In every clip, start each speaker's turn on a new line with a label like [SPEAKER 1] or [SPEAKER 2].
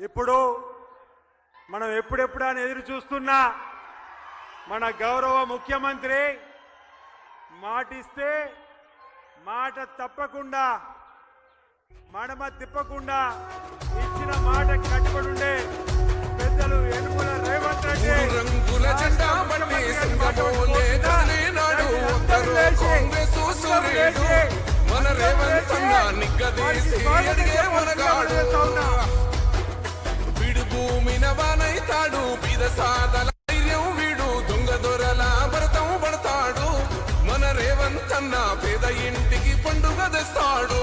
[SPEAKER 1] ఇప్పుడు మనం ఎప్పుడెప్పుడు అని ఎదురు చూస్తున్నా మన గౌరవ ముఖ్యమంత్రి మాటిస్తే మాట తప్పకుండా మడమ తిప్పకుండా ఇచ్చిన మాట కట్టుబడి ఉండే పెద్దలు యనుమల రేవంత్ రెడ్డి
[SPEAKER 2] రంగుల జెండా పట్టి సింగమోలే కదిలినాడు ఉత్తర కాంగ్రెస్ సూర్యుడు మన రేవంత్ అన్న నిగ్గదీసి ఎదిగే మనగాడు వీడు భూమిన వానైతాడు బీద సాదల ధైర్యం వీడు దొంగ దొరల భరతం పడతాడు మన రేవంత్ అన్న పేద ఇంటికి పండుగ తెస్తాడు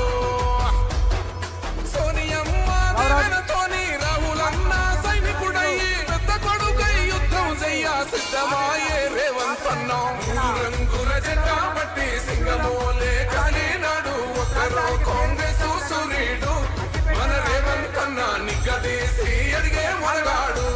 [SPEAKER 2] సోనియమ్మ దేవనతోని రాహులన్న సైనికుడయ్యి పెద్ద కొడుకై యుద్ధం చెయ్య సిద్ధమాయే రేవంత్ అన్న రంగుల జెండా పట్టి సింగమోలే కాలినాడు ఒక్కరో కాంగ్రెస్ సూర్యుడు మన రేవంత్ అన్న నిగ్గదీసి ఎదిగే మనగాడు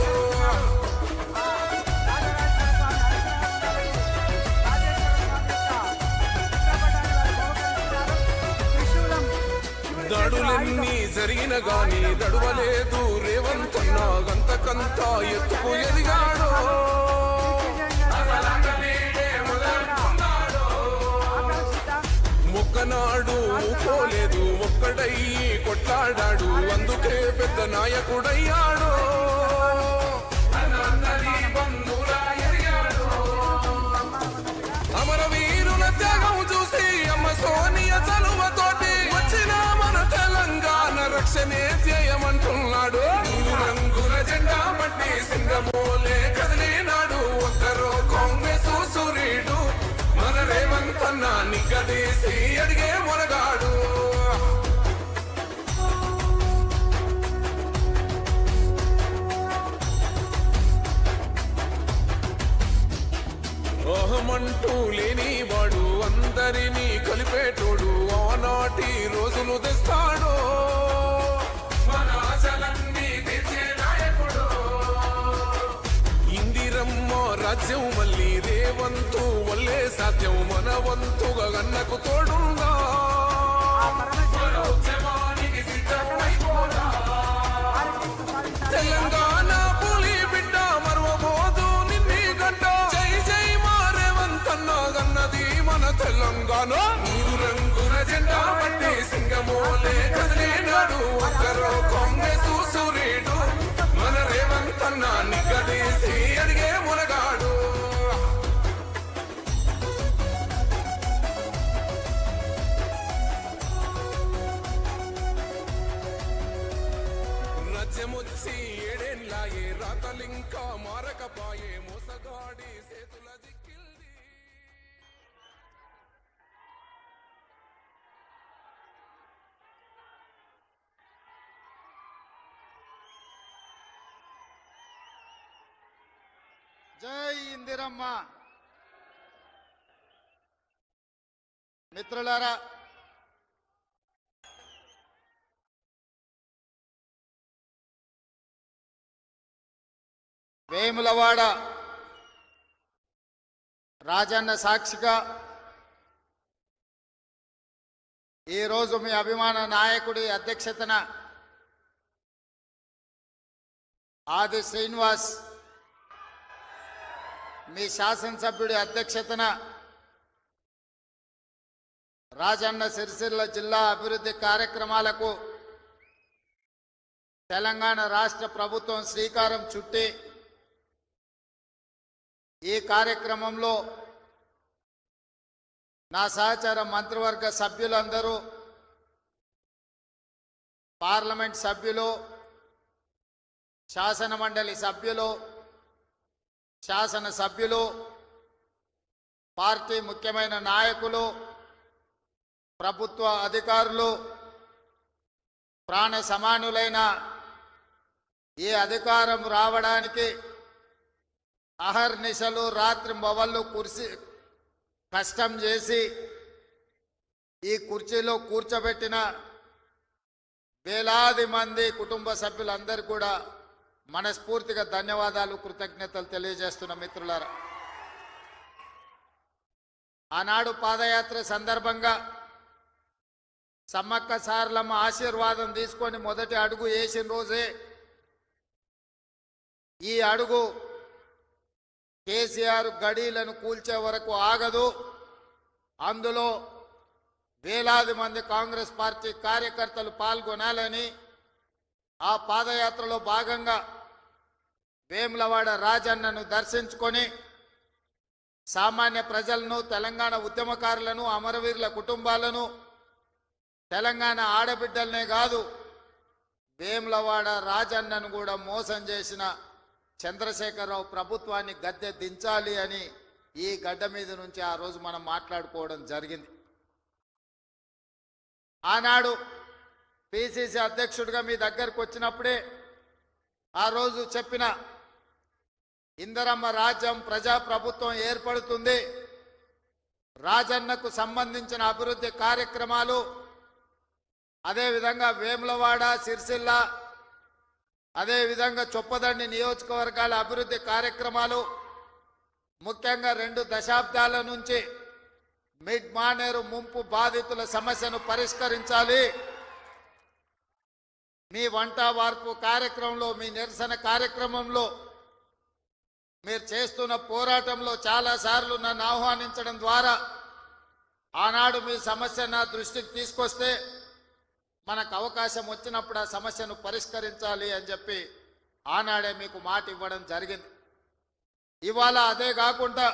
[SPEAKER 2] దడులెన్ని జరిగిన గాని దడువలేదు రేవంత్ అన్న గంతకంత ఎత్తుకు ఎదిగాడు మొక్కనాడు పోలేదు ఒక్కడై కొట్లాడాడు అందుకే పెద్ద నాయకుడయ్యాడు అమరవీరుల త్యాగం చూసి అమ్మ సోనియ చలువతోటి వచ్చిన మన తెలంగాణ రక్షణే ధ్యేయమంటున్నాడు రంగుల జెండా పట్టి సింగమోలే కదిలినాడు ఒక్కరో కాంగ్రెస్ సూర్యుడు మన రేవంత్ అన్న నిగ్గదీసి అడిగే మొనగాడు ఓహమంటూ లేని వాడు అందరినీ కలిపేటోడు ఆనాటి రోజులు తెస్తాడు మన ఆశలన్నీ తెచ్చే నాయకుడు ఇందిరమ్మ రాజ్యం మళ్ళీ రేవంతు వల్లే సాధ్యం మన వంతుగా గన్నకు తోడుందా తెలంగాణ పులి బిడ్డ మరవబోదు నిన్ని గడ్డ జై జై మా రేవంత్ అన్న గన్నది మన తెలంగాణ రంగుల జెండా పట్టి సింగమోలే కదిలినాడు ఒక్కరో కాంగ్రెస్ సూర్యుడు మన రేవంత్ అన్న నిగ్గదీసి అడిగే మునగాడు రాజ్యమొచ్చి ఏడేళ్ళాయే రాతలింకా మారకపాయే మోసగాడి సేతుల జిక్కిల్ది
[SPEAKER 3] జై ఇందిరమ్మ. మిత్రులారా, వేములవాడ రాజన్న సాక్షిగా ఈరోజు మీ అభిమాన నాయకుడి అధ్యక్షతన ఆది శ్రీనివాస్ మీ శాసనసభ్యుడి అధ్యక్షతన రాజన్న సిరిసిల్ల జిల్లా అభివృద్ధి కార్యక్రమాలకు తెలంగాణ రాష్ట్ర ప్రభుత్వం శ్రీకారం చుట్టి ఈ కార్యక్రమంలో నా సహచర మంత్రివర్గ సభ్యులందరూ, పార్లమెంట్ సభ్యులు, శాసన మండలి సభ్యులు, శాసన సభ్యులు, పార్టీ ముఖ్యమైన నాయకులు, ప్రభుత్వ అధికారులు, ప్రాణ సమానులైన ఈ అధికారం రావడానికి అహర్నిశలు రాత్రి మొవళ్ళు కష్టం చేసి ఈ కుర్చీలో కూర్చోబెట్టిన వేలాది మంది కుటుంబ సభ్యులందరూ కూడా మనస్ఫూర్తిగా ధన్యవాదాలు, కృతజ్ఞతలు తెలియజేస్తున్న మిత్రులారా. ఆనాడు పాదయాత్ర సందర్భంగా సమ్మక్క సారలమ్మ ఆశీర్వాదం తీసుకొని మొదటి అడుగు వేసిన రోజే ఈ అడుగు కేసీఆర్ గడీలను కూల్చే వరకు ఆగదు. అందులో వేలాది మంది కాంగ్రెస్ పార్టీ కార్యకర్తలు పాల్గొనాలని ఆ పాదయాత్రలో భాగంగా వేములవాడ రాజన్నను దర్శించుకొని సామాన్య ప్రజలను, తెలంగాణ ఉద్యమకారులను, అమరవీరుల కుటుంబాలను, తెలంగాణ ఆడబిడ్డలనే కాదు వేములవాడ రాజన్నను కూడా మోసం చేసిన చంద్రశేఖరరావు ప్రభుత్వాన్ని గద్దె దించాలి అని ఈ గడ్డ మీద నుంచి ఆ రోజు మనం మాట్లాడుకోవడం జరిగింది. ఆనాడు పిసిసి అధ్యక్షుడిగా మీ దగ్గరకు వచ్చినప్పుడే ఆ రోజు చెప్పిన ఇందిరమ్మ రాజ్యం ప్రజాప్రభుత్వం ఏర్పడుతుంది, రాజన్నకు సంబంధించిన అభివృద్ధి కార్యక్రమాలు, అదేవిధంగా వేములవాడ, సిరిసిల్ల, అదేవిధంగా చొప్పదండి నియోజకవర్గాల అభివృద్ధి కార్యక్రమాలు, ముఖ్యంగా 2 దశాబ్దాల నుంచి మిడ్ మానేరు ముంపు బాధితుల సమస్యను పరిష్కరించాలి. మీ వంట వార్పు కార్యక్రమంలో, మీ నిరసన కార్యక్రమంలో, మీరు చేస్తున్న పోరాటంలో చాలాసార్లు నన్ను ఆహ్వానించడం ద్వారా ఆనాడు మీ సమస్య నా దృష్టికి తీసుకొస్తే మనకు అవకాశం వచ్చినప్పుడు ఆ సమస్యను పరిష్కరించాలి అని చెప్పి ఆనాడే మీకు మాట ఇవ్వడం జరిగింది. ఇవాళ అదే కాకుండా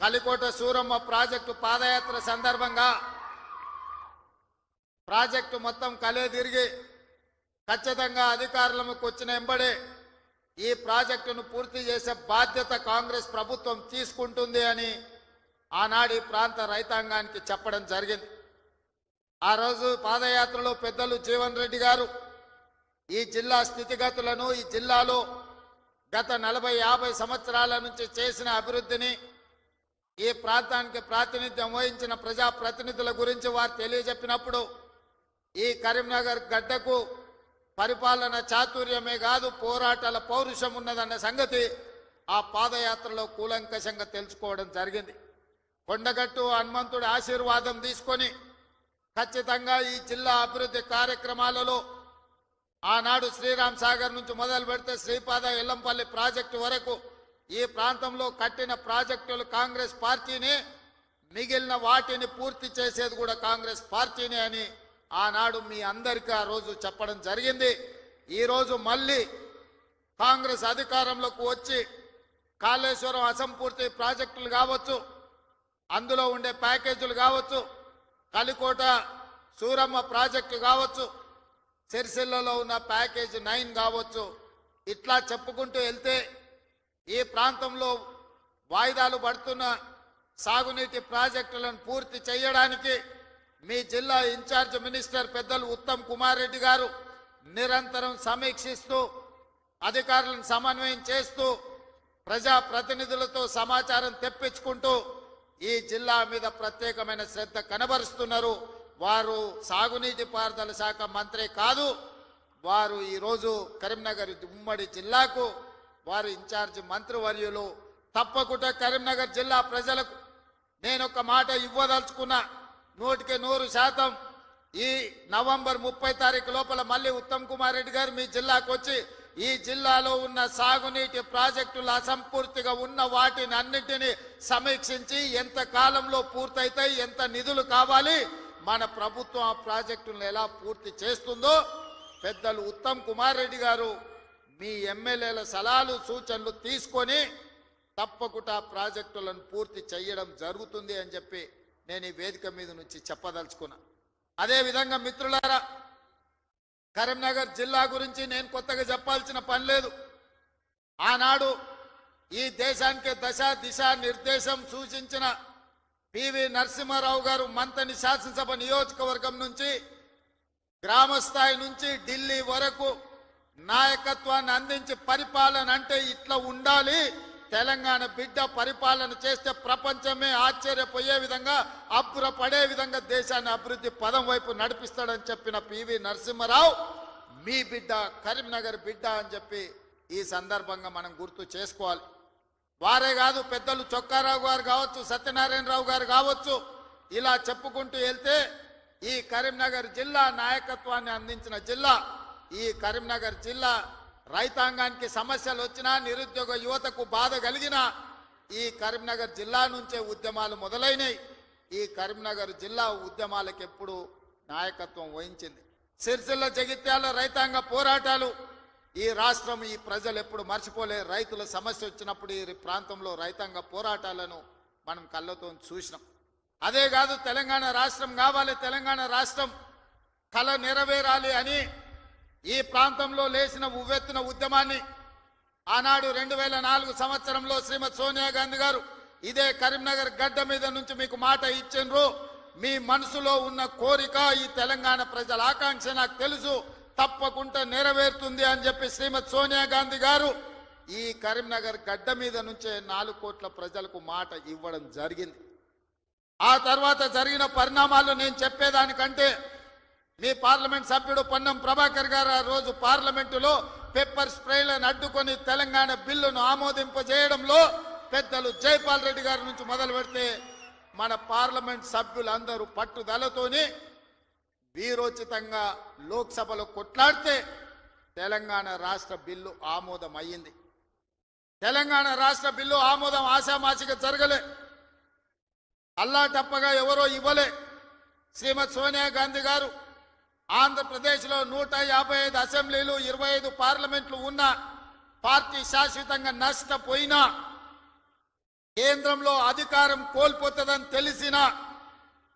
[SPEAKER 3] కలికోట సూరమ్మ ప్రాజెక్టు పాదయాత్ర సందర్భంగా ప్రాజెక్టు మొత్తం కలే తిరిగి ఖచ్చితంగా అధికారులకు వచ్చిన వెంబడే ఈ ప్రాజెక్టును పూర్తి చేసే బాధ్యత కాంగ్రెస్ ప్రభుత్వం తీసుకుంటుంది అని ఆనాడు ఈ ప్రాంత రైతాంగానికి చెప్పడం జరిగింది. ఆ రోజు పాదయాత్రలో పెద్దలు జీవన్ రెడ్డి గారు ఈ జిల్లా స్థితిగతులను, ఈ జిల్లాలో గత 40-50 సంవత్సరాల నుంచి చేసిన అభివృద్ధిని, ఈ ప్రాంతానికి ప్రాతినిధ్యం వహించిన ప్రజాప్రతినిధుల గురించి వారు తెలియజెప్పినప్పుడు ఈ కరీంనగర్ గడ్డకు పరిపాలన చాతుర్యమే కాదు పోరాటాల పౌరుషం ఉన్నదన్న సంగతి ఆ పాదయాత్రలో కూలంకషంగా తెలుసుకోవడం జరిగింది. కొండగట్టు హనుమంతుడి ఆశీర్వాదం తీసుకొని ఖచ్చితంగా ఈ జిల్లా అభివృద్ధి కార్యక్రమాలలో ఆనాడు శ్రీరామ్ సాగర్ నుంచి మొదలు పెడితే శ్రీపాద ఎల్లంపల్లి ప్రాజెక్టు వరకు ఈ ప్రాంతంలో కట్టిన ప్రాజెక్టులు కాంగ్రెస్ పార్టీనే, మిగిలిన వాటిని పూర్తి చేసేది కూడా కాంగ్రెస్ పార్టీనే అని ఆనాడు మీ అందరికీ ఆ రోజు చెప్పడం జరిగింది. ఈరోజు మళ్ళీ కాంగ్రెస్ అధికారంలోకి వచ్చి కాళేశ్వరం అసంపూర్తి ప్రాజెక్టులు కావచ్చు, అందులో ఉండే ప్యాకేజీలు కావచ్చు, కలికోట సూరమ్మ ప్రాజెక్టు కావచ్చు, సిరిసిల్లలో ఉన్న ప్యాకేజ్ 9 కావచ్చు, ఇట్లా చెప్పుకుంటూ వెళ్తే ఈ ప్రాంతంలో వాయిదాలు పడుతున్న సాగునీటి ప్రాజెక్టులను పూర్తి చేయడానికి మీ జిల్లా ఇన్ఛార్జ్ మినిస్టర్ పెద్దలు ఉత్తమ్ కుమార్ రెడ్డి గారు నిరంతరం సమీక్షిస్తూ, అధికారులను సమన్వయం చేస్తూ, ప్రజాప్రతినిధులతో సమాచారం తెప్పించుకుంటూ ఈ జిల్లా మీద ప్రత్యేకమైన శ్రద్ధ కనబరుస్తున్నారు. వారు సాగునీటి పారుదల శాఖ మంత్రి కాదు, వారు ఈరోజు కరీంనగర్ ఉమ్మడి జిల్లాకు వారు ఇన్ఛార్జి మంత్రివర్యులు. తప్పకుండా కరీంనగర్ జిల్లా ప్రజలకు నేను ఒక మాట ఇవ్వదలుచుకున్నా, 100% ఈ నవంబర్ 30 తారీఖు లోపల మళ్ళీ ఉత్తమ్ కుమార్ రెడ్డి గారు మీ జిల్లాకు వచ్చి ఈ జిల్లాలో ఉన్న సాగునీటి ప్రాజెక్టులు అసంపూర్తిగా ఉన్న వాటిని అన్నిటినీ సమీక్షించి ఎంత కాలంలో పూర్తయితాయి, ఎంత నిధులు కావాలి, మన ప్రభుత్వం ఆ ప్రాజెక్టులను ఎలా పూర్తి చేస్తుందో పెద్దలు ఉత్తమ్ కుమార్ రెడ్డి గారు మీ ఎమ్మెల్యేల సలహాలు సూచనలు తీసుకొని తప్పకుండా ప్రాజెక్టులను పూర్తి చేయడం జరుగుతుంది అని చెప్పి నేను ఈ వేదిక మీద నుంచి చెప్పదలుచుకున్నా. అదేవిధంగా మిత్రులారా, కరీంనగర్ జిల్లా గురించి నేను కొత్తగా చెప్పాల్సిన పని లేదు. ఆనాడు ఈ దేశానికి దిశ నిర్దేశం సూచించిన పివి నరసింహారావు గారు మంతని శాసనసభ నియోజకవర్గం నుంచి గ్రామ స్థాయి నుంచి ఢిల్లీ వరకు నాయకత్వాన్ని అందించి పరిపాలన అంటే ఇట్లా ఉండాలి, తెలంగాణ బిడ్డ పరిపాలన చేస్తే ప్రపంచమే ఆశ్చర్యపోయే విధంగా, అబ్బురపడే విధంగా దేశాన్ని అభివృద్ధి పదం వైపు నడిపిస్తాడని చెప్పిన పివి నరసింహారావు మీ బిడ్డ, కరీంనగర్ బిడ్డ అని చెప్పి ఈ సందర్భంగా మనం గుర్తు చేసుకోవాలి. వారే కాదు, పెద్దలు చొక్కారావు గారు కావచ్చు, సత్యనారాయణరావు గారు కావచ్చు, ఇలా చెప్పుకుంటూ వెళ్తే ఈ కరీంనగర్ జిల్లా నాయకత్వాన్ని అందించిన జిల్లా. ఈ కరీంనగర్ జిల్లా రైతాంగానికి సమస్యలు వచ్చినా నిరుద్యోగ యువతకు బాధ కలిగినా ఈ కరీంనగర్ జిల్లా నుంచే ఉద్యమాలు మొదలైనవి. ఈ కరీంనగర్ జిల్లా ఉద్యమాలకు ఎప్పుడు నాయకత్వం వహించింది. సిరిసిల్ల జగిత్యాల రైతాంగ పోరాటాలు ఈ రాష్ట్రం ఈ ప్రజలు ఎప్పుడు మర్చిపోలే. రైతుల సమస్య వచ్చినప్పుడు ఈ ప్రాంతంలో రైతాంగ పోరాటాలను మనం కళ్ళతో చూసినాం. అదే కాదు, తెలంగాణ రాష్ట్రం కావాలి, తెలంగాణ రాష్ట్రం కళ నెరవేరాలి అని ఈ ప్రాంతంలో లేచిన ఉవ్వెత్తున ఉద్యమాన్ని ఆనాడు 2004 సంవత్సరంలో శ్రీమతి సోనియా గాంధీ గారు ఇదే కరీంనగర్ గడ్డ మీద నుంచి మీకు మాట ఇచ్చిండ్రు. మీ మనసులో ఉన్న కోరిక, ఈ తెలంగాణ ప్రజల ఆకాంక్ష నాకు తెలుసు, తప్పకుండా నెరవేరుతుంది అని చెప్పి శ్రీమతి సోనియా గాంధీ గారు ఈ కరీంనగర్ గడ్డ మీద నుంచే 4 కోట్ల ప్రజలకు మాట ఇవ్వడం జరిగింది. ఆ తర్వాత జరిగిన పరిణామాలు నేను చెప్పేదానికంటే మీ పార్లమెంట్ సభ్యుడు పొన్నం ప్రభాకర్ గారు ఆ రోజు పార్లమెంటులో పెప్పర్ స్ప్రేలను అడ్డుకొని తెలంగాణ బిల్లును ఆమోదింపజేయడంలో పెద్దలు జైపాల్ రెడ్డి గారి నుంచి మొదలు పెడితే మన పార్లమెంట్ సభ్యులందరూ పట్టుదలతోని వీరోచితంగా లోక్సభలో కొట్లాడితే తెలంగాణ రాష్ట్ర బిల్లు ఆమోదం అయ్యింది. తెలంగాణ రాష్ట్ర బిల్లు ఆమోదం ఆశామాసిగా జరగలే, అల్లాటప్పగా ఎవరో ఇవ్వలే. శ్రీమతి సోనియా గాంధీ గారు ఆంధ్రప్రదేశ్లో 155 అసెంబ్లీలు 25 పార్లమెంట్లు ఉన్న పార్టీ శాశ్వతంగా నష్టపోయినా, కేంద్రంలో అధికారం కోల్పోతుందని తెలిసిన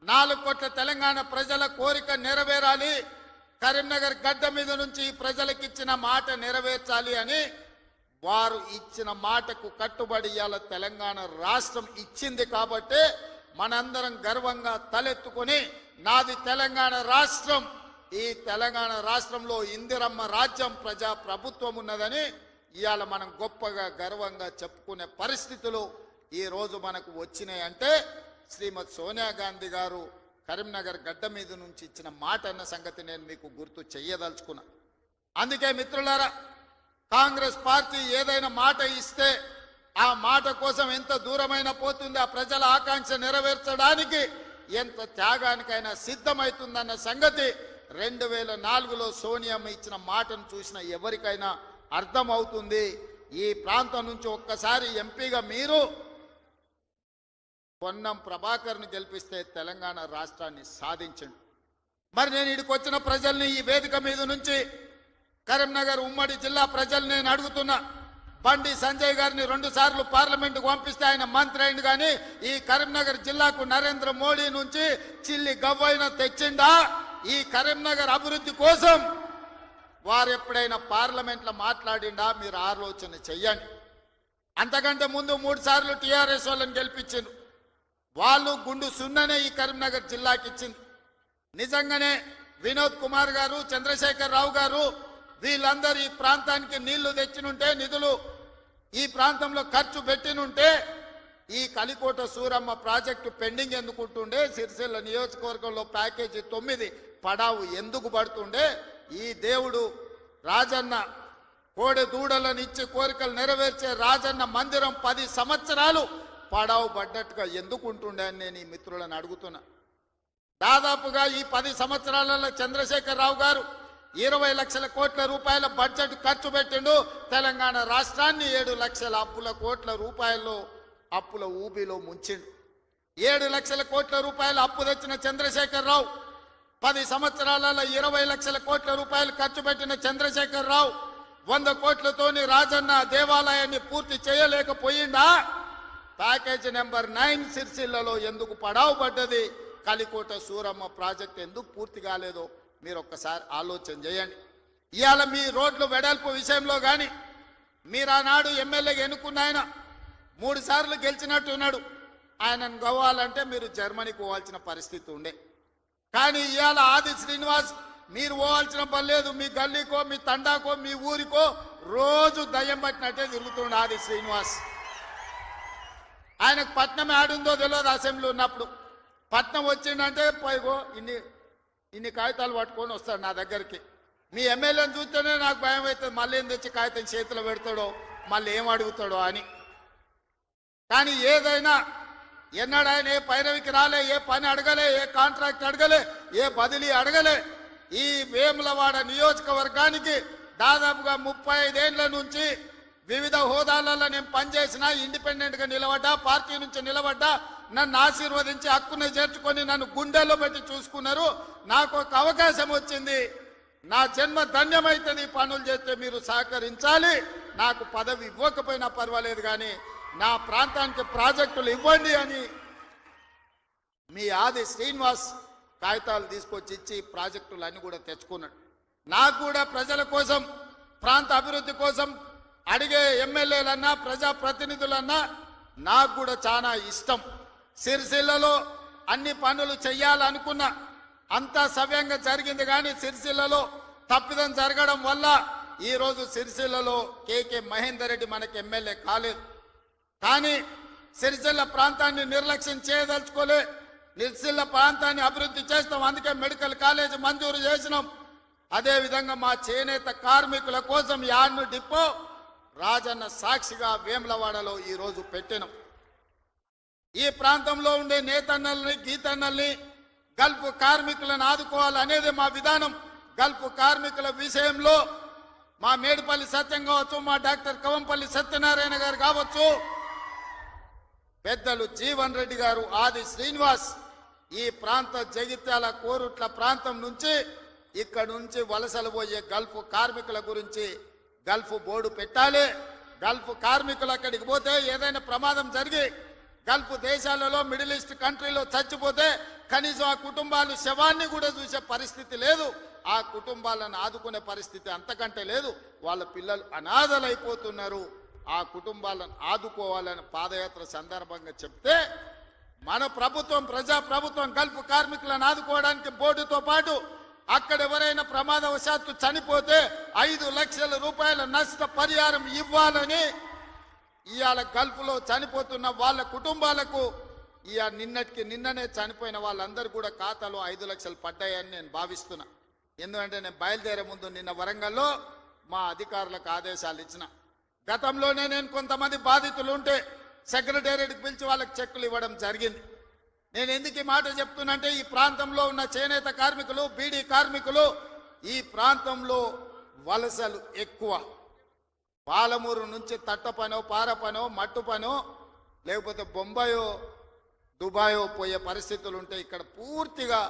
[SPEAKER 3] 4 కోట్ల తెలంగాణ ప్రజల కోరిక నెరవేరాలి, కరీంనగర్ గడ్డ మీద నుంచి ప్రజలకు ఇచ్చిన మాట నెరవేర్చాలి అని వారు ఇచ్చిన మాటకు కట్టుబడి ఇవాళ తెలంగాణ రాష్ట్రం ఇచ్చింది. కాబట్టి మనందరం గర్వంగా తలెత్తుకొని నాది తెలంగాణ రాష్ట్రం, ఈ తెలంగాణ రాష్ట్రంలో ఇందిరమ్మ రాజ్యం, ప్రజా ప్రభుత్వం ఉన్నదని ఇవాళ మనం గొప్పగా గర్వంగా చెప్పుకునే పరిస్థితులు ఈ రోజు మనకు వచ్చినాయి. అంటే శ్రీమతి సోనియా గాంధీ గారు కరీంనగర్ గడ్డ మీద నుంచి ఇచ్చిన మాట అన్న సంగతి నేను మీకు గుర్తు చెయ్యదలుచుకున్నా. అందుకే మిత్రులారా, కాంగ్రెస్ పార్టీ ఏదైనా మాట ఇస్తే ఆ మాట కోసం ఎంత దూరమైనా పోతుంది, ఆ ప్రజల ఆకాంక్ష నెరవేర్చడానికి ఎంత త్యాగానికైనా సిద్ధమవుతుందన్న సంగతి 2004లో సోనియమ్మ ఇచ్చిన మాటను చూసిన ఎవరికైనా అర్థమవుతుంది. ఈ ప్రాంతం నుంచి ఒక్కసారి ఎంపీగా మీరు పొన్నం ప్రభాకర్ను గెలిపిస్తే తెలంగాణ రాష్ట్రాన్ని సాధించండి. మరి నేను ఇక్కడికి వచ్చిన ప్రజల్ని ఈ వేదిక మీద నుంచి కరీంనగర్ ఉమ్మడి జిల్లా ప్రజల్ని నేను అడుగుతున్నా. బండి సంజయ్ గారిని 2 సార్లు పార్లమెంటుకు పంపిస్తే ఆయన మంత్రి అయింది, కానీ ఈ కరీంనగర్ జిల్లాకు నరేంద్ర మోడీ నుంచి చిల్లి గవ్వైనా తెచ్చిండా? ఈ కరీంనగర్ అభివృద్ధి కోసం వారు ఎప్పుడైనా పార్లమెంట్లో మాట్లాడిండా? మీరు ఆలోచన చెయ్యండి. అంతకంటే ముందు 3 సార్లు టీఆర్ఎస్ వాళ్ళని గెలిపించిండు. వాళ్ళు గుండు సున్ననే ఈ కరీంనగర్ జిల్లాకి ఇచ్చింది. నిజంగానే వినోద్ కుమార్ గారు, చంద్రశేఖర్ రావు గారు వీళ్ళందరూ ఈ ప్రాంతానికి నీళ్లు తెచ్చినుంటే, నిధులు ఈ ప్రాంతంలో ఖర్చు పెట్టినుంటే ఈ కలికోట సూరమ్మ ప్రాజెక్టు పెండింగ్ ఎందుకుంటుండే? సిరిసిల్ల నియోజకవర్గంలో ప్యాకేజీ 9 పడావు ఎందుకు పడుతుండే? ఈ దేవుడు రాజన్న కోడె దూడలను ఇచ్చి కోరికలు నెరవేర్చే రాజన్న మందిరం 10 సంవత్సరాలు పడావు పడ్డట్టుగా ఎందుకు ఉంటుండే అని నేను ఈ మిత్రులను అడుగుతున్నా. దాదాపుగా ఈ 10 సంవత్సరాలలో చంద్రశేఖర్ రావు గారు 20 లక్షల కోట్ల రూపాయల బడ్జెట్ ఖర్చు పెట్టిండు. తెలంగాణ రాష్ట్రాన్ని 7 లక్షల కోట్ల రూపాయల్లో అప్పుల ఊబిలో ముంచిండు. 7 లక్షల కోట్ల రూపాయల అప్పు తెచ్చిన చంద్రశేఖర్ రావు 10 సంవత్సరాలలో 20 లక్షల కోట్ల రూపాయలు ఖర్చు పెట్టిన చంద్రశేఖర్ రావు 100 కోట్లతోని రాజన్న దేవాలయాన్ని పూర్తి చేయలేకపోయిందా? ప్యాకేజీ నెంబర్ 9 సిరిసిల్లలో ఎందుకు పడావు పడ్డది? కలికోట సూరమ్మ ప్రాజెక్ట్ ఎందుకు పూర్తి కాలేదో మీరు ఒక్కసారి ఆలోచన చేయండి. ఇవాళ మీ రోడ్లు వెడల్పు విషయంలో కానీ మీరు ఆనాడు ఎమ్మెల్యేగా ఎన్నుకున్న ఆయన 3 సార్లు గెలిచినట్టున్నాడు. ఆయనను గవ్వాలంటే మీరు జర్మనీకి పోవాల్సిన పరిస్థితి ఉండే. కానీ ఇవాళ ఆది శ్రీనివాస్ మీరు పోవాల్సిన పని లేదు. మీ గల్లీకో, మీ తండాకో, మీ ఊరికో రోజు దయ్యం పట్టినట్టే తిరుగుతుండే ఆది శ్రీనివాస్. ఆయనకు పట్నం ఆడుందో తెలియదు. అసెంబ్లీ ఉన్నప్పుడు పట్నం వచ్చిందంటే పైగో ఇన్ని కాగితాలు పట్టుకొని వస్తాడు నా దగ్గరికి. మీ ఎమ్మెల్యేని చూస్తేనే నాకు భయం అవుతుంది, మళ్ళీ ఏం తెచ్చి కాగితం చేతిలో పెడతాడో, మళ్ళీ ఏం అడుగుతాడో అని. కానీ ఏదైనా ఎన్నడూ ఆయన ఏ పైరవికి రాలే, ఏ పని అడగలే, ఏ కాంట్రాక్ట్ అడగలే, ఏ బదిలీ అడగలే. ఈ వేములవాడ నియోజకవర్గానికి దాదాపుగా 35 ఏళ్ల నుంచి వివిధ హోదాలలో నేను పనిచేసిన, ఇండిపెండెంట్ గా నిలబడ్డా, పార్టీ నుంచి నిలబడ్డా, నన్ను ఆశీర్వదించి హక్కుని చేర్చుకొని నన్ను గుండెల్లో పెట్టి చూసుకున్నారు. నాకు ఒక అవకాశం వచ్చింది, నా జన్మ ధన్యమైతుంది. పనులు చేస్తే మీరు సహకరించాలి. నాకు పదవి ఇవ్వకపోయినా పర్వాలేదు, కానీ నా ప్రాంతానికి ప్రాజెక్టులు ఇవ్వండి అని మీ ఆది శ్రీనివాస్ కాగితాలు తీసుకొచ్చి ఇచ్చి ప్రాజెక్టులు అన్ని కూడా తెచ్చుకున్నాడు. నాకు కూడా ప్రజల కోసం, ప్రాంత అభివృద్ధి కోసం అడిగే ఎమ్మెల్యేలన్నా ప్రజాప్రతినిధులన్నా నాకు కూడా చాలా ఇష్టం. సిరిసిల్లలో అన్ని పనులు చెయ్యాలనుకున్నా, అంతా సవ్యంగా జరిగింది. కానీ సిరిసిల్లలో తప్పిదం జరగడం వల్ల ఈరోజు సిరిసిల్లలో కేకే మహేందర్ రెడ్డి మనకి ఎమ్మెల్యే కాలేదు. కానీ సిరిసిల్ల ప్రాంతాన్ని నిర్లక్ష్యం చేయదలుచుకోలే. సిరిసిల్ల ప్రాంతాన్ని అభివృద్ధి చేస్తాం, అందుకే మెడికల్ కాలేజ్ మంజూరు చేసినాం. అదేవిధంగా మా చేనేత కార్మికుల కోసం యాడ్ను డిపో రాజన్న సాక్షిగా వేములవాడలో ఈరోజు పెట్టినాం. ఈ ప్రాంతంలో ఉండే నేతన్నల్ని, గీతన్నల్ని, గల్ఫ్ కార్మికులను ఆదుకోవాలనేది మా విధానం. గల్ఫ్ కార్మికుల విషయంలో మా మేడిపల్లి సత్యం కావచ్చు, మా డాక్టర్ కవంపల్లి సత్యనారాయణ గారు కావచ్చు, పెద్దలు జీవన్ రెడ్డి గారు, ఆది శ్రీనివాస్, ఈ ప్రాంత జగిత్యాల కోరుట్ల ప్రాంతం నుంచి ఇక్కడ నుంచి వలసలు పోయే గల్ఫ్ కార్మికుల గురించి గల్ఫ్ బోర్డు పెట్టాలి. గల్ఫ్ కార్మికులు అక్కడికి పోతే ఏదైనా ప్రమాదం జరిగి గల్ఫ్ దేశాలలో, మిడిల్ ఈస్ట్ కంట్రీలో చచ్చిపోతే కనీసం ఆ కుటుంబాలు శవాన్ని కూడా చూసే పరిస్థితి లేదు. ఆ కుటుంబాలను ఆదుకునే పరిస్థితి అంతకంటే లేదు. వాళ్ళ పిల్లలు అనాథలైపోతున్నారు. ఆ కుటుంబాలను ఆదుకోవాలని పాదయాత్ర సందర్భంగా చెప్తే మన ప్రభుత్వం, ప్రజా ప్రభుత్వం గల్ఫ్ కార్మికులను ఆదుకోవడానికి బోర్డుతో పాటు అక్కడ ఎవరైనా ప్రమాదవశాత్తు చనిపోతే 5 లక్షల రూపాయల నష్ట పరిహారం ఇవ్వాలని ఇవాళ గల్ఫ్లో చనిపోతున్న వాళ్ళ కుటుంబాలకు నిన్ననే చనిపోయిన వాళ్ళందరూ కూడా ఖాతాలో 5 లక్షలు పడ్డాయని నేను భావిస్తున్నా. ఎందుకంటే నేను బయలుదేరే ముందు నిన్న వరంగల్లో మా అధికారులకు ఆదేశాలు ఇచ్చిన. గతంలోనే నేను కొంతమంది బాధితులు ఉంటే సెక్రటేరియట్కి పిలిచి వాళ్ళకి చెక్కులు ఇవ్వడం జరిగింది. నేను ఎందుకు ఈ మాట చెప్తున్నంటే, ఈ ప్రాంతంలో ఉన్న చేనేత కార్మికులు, బీడీ కార్మికులు, ఈ ప్రాంతంలో వలసలు ఎక్కువ. పాలమూరు నుంచి తట్ట పనో, పార పనో, మట్టు పనో, లేకపోతే బొంబాయో, దుబాయో పోయే పరిస్థితులు ఉంటే ఇక్కడ పూర్తిగా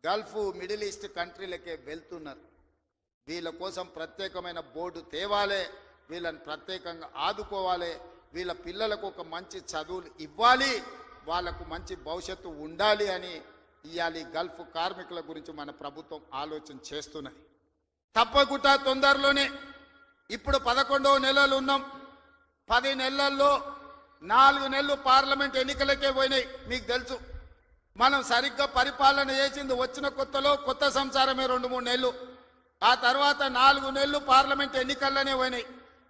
[SPEAKER 3] గల్ఫ్, మిడిల్ ఈస్ట్ కంట్రీలకే వెళ్తున్నారు. వీళ్ళ కోసం ప్రత్యేకమైన బోర్డు తేవాలి, వీళ్ళని ప్రత్యేకంగా ఆదుకోవాలి, వీళ్ళ పిల్లలకు ఒక మంచి చదువులు ఇవ్వాలి, వాళ్లకు మంచి భవిష్యత్తు ఉండాలి అని ఇవాళ గల్ఫ్ కార్మికుల గురించి మన ప్రభుత్వం ఆలోచన చేస్తున్నది. తప్పకుండా తొందరలోనే, ఇప్పుడు 11వ నెలలు ఉన్నాం, 10 నెలల్లో 4 నెలలు పార్లమెంట్ ఎన్నికలకే పోయినాయి. మీకు తెలుసు, మనం సరిగ్గా పరిపాలన చేసింది వచ్చిన కొత్తలో కొత్త సంసారమే 2-3 నెలలు. ఆ తర్వాత 4 నెలలు పార్లమెంట్ ఎన్నికల్లోనే పోయినాయి.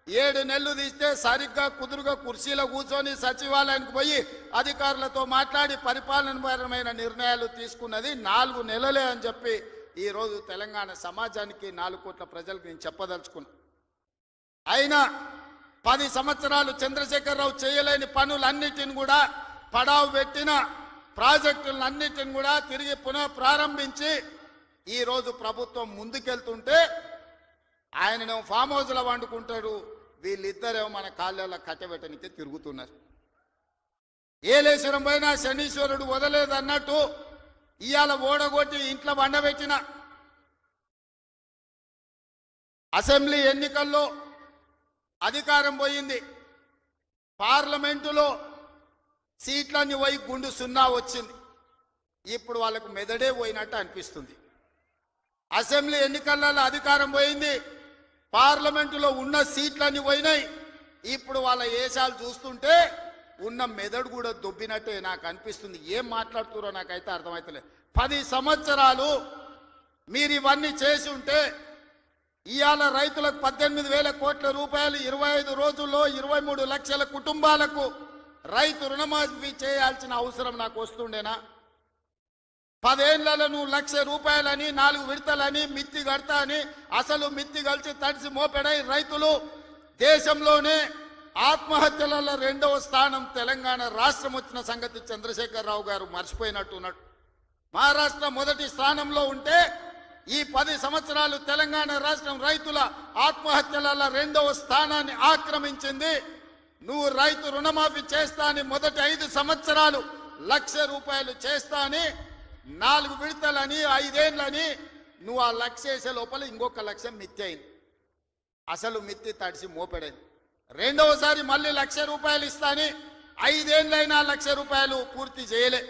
[SPEAKER 3] 7 నెలలు తీస్తే సరిగ్గా కుదురుగా కుర్చీలో కూర్చొని సచివాలయానికి పోయి అధికారులతో మాట్లాడి పరిపాలనపరమైన నిర్ణయాలు తీసుకున్నది 4 నెలలే అని చెప్పి ఈరోజు తెలంగాణ సమాజానికి, 4 కోట్ల ప్రజలకు నేను చెప్పదలుచుకున్నా. అయినా 10 సంవత్సరాలు చంద్రశేఖరరావు చేయలేని పనులన్నిటిని కూడా, పడావు పెట్టిన ప్రాజెక్టులన్నిటిని కూడా తిరిగి పునః ప్రారంభించి ఈరోజు ప్రభుత్వం ముందుకెళ్తుంటే ఆయననేమో ఫామ్ హౌస్లో వండుకుంటాడు, వీళ్ళిద్దరేమో మన కాళ్ళలో కట్టబెట్టనికి తిరుగుతున్నారు. ఏలేశ్వరం పోయినా శనీశ్వరుడు వదలేదన్నట్టు ఇవాళ ఓడగొట్టి ఇంట్లో వండబెట్టిన అసెంబ్లీ ఎన్నికల్లో అధికారం పోయింది. పార్లమెంటులో సీట్లన్నీ పోయి గుండు 0 వచ్చింది. ఇప్పుడు వాళ్ళకు మెదడే పోయినట్టు అనిపిస్తుంది. అసెంబ్లీ ఎన్నికలలో అధికారం పోయింది, పార్లమెంటులో ఉన్న సీట్లన్నీ పోయినాయి. ఇప్పుడు వాళ్ళ ఏషాలు చూస్తుంటే ఉన్న మెదడు కూడా దొబ్బినట్టే నాకు అనిపిస్తుంది. ఏం మాట్లాడుతున్నారో నాకైతే అర్థమవుతలేదు. 10 సంవత్సరాలు మీరు ఇవన్నీ చేసి ఉంటే ఇవాళ రైతులకు 18,000 కోట్ల రూపాయలు 25 రోజుల్లో 23 లక్షల కుటుంబాలకు రైతు రుణమాఫీ చేయాల్సిన అవసరం నాకు వస్తుండేనా? 10 ఏళ్లలో నువ్వు 1,00,000 రూపాయలని, 4 విడతలని, మిత్తి కడతా అని అసలు మిత్తి కలిసి తడిసి మోపెడై రైతులు దేశంలోనే ఆత్మహత్యలలో 2వ స్థానం తెలంగాణ రాష్ట్రం వచ్చిన సంగతి చంద్రశేఖరరావు గారు మర్చిపోయినట్టున్నాడు. మహారాష్ట్ర మొదటి స్థానంలో ఉంటే ఈ 10 సంవత్సరాలు తెలంగాణ రాష్ట్రం రైతుల ఆత్మహత్యల 2వ స్థానాన్ని ఆక్రమించింది. నువ్వు రైతు రుణమాఫీ చేస్తా అని మొదటి 5 సంవత్సరాలు ₹1,00,000 చేస్తా అని 4 విడతలని 5 ఏళ్ళని నువ్వు ఆ 1,00,000 వేసే లోపల ఇంకొక 1,00,000 మిత్తి అయింది. అసలు మిత్తి తడిసి మోపెడైంది. రెండవసారి మళ్ళీ ₹1,00,000 ఇస్తా అని 5 ఏళ్ళైనా ₹1,00,000 పూర్తి చేయలే.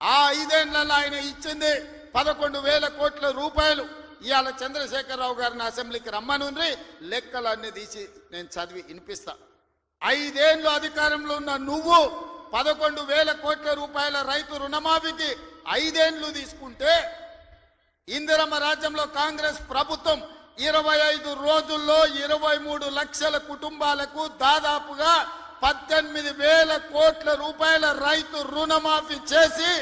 [SPEAKER 3] ఆ 5 ఏళ్లలో ఆయన ఇచ్చింది 11,000 కోట్ల రూపాయలు. ఇవాళ చంద్రశేఖరరావు గారిని అసెంబ్లీకి రమ్మనుండ్రి, లెక్కలన్నీ తీసి నేను చదివి వినిపిస్తా. 5 ఏళ్ళు అధికారంలో ఉన్న నువ్వు 11,000 కోట్ల రూపాయల రైతు రుణమాఫీకి 5 ఏళ్ళు తీసుకుంటే, ఇందిరమ్మ రాజ్యంలో కాంగ్రెస్ ప్రభుత్వం 25 రోజుల్లో 23 లక్షల కుటుంబాలకు దాదాపుగా 18,000 కోట్ల రూపాయల రైతు రుణమాఫీ చేసి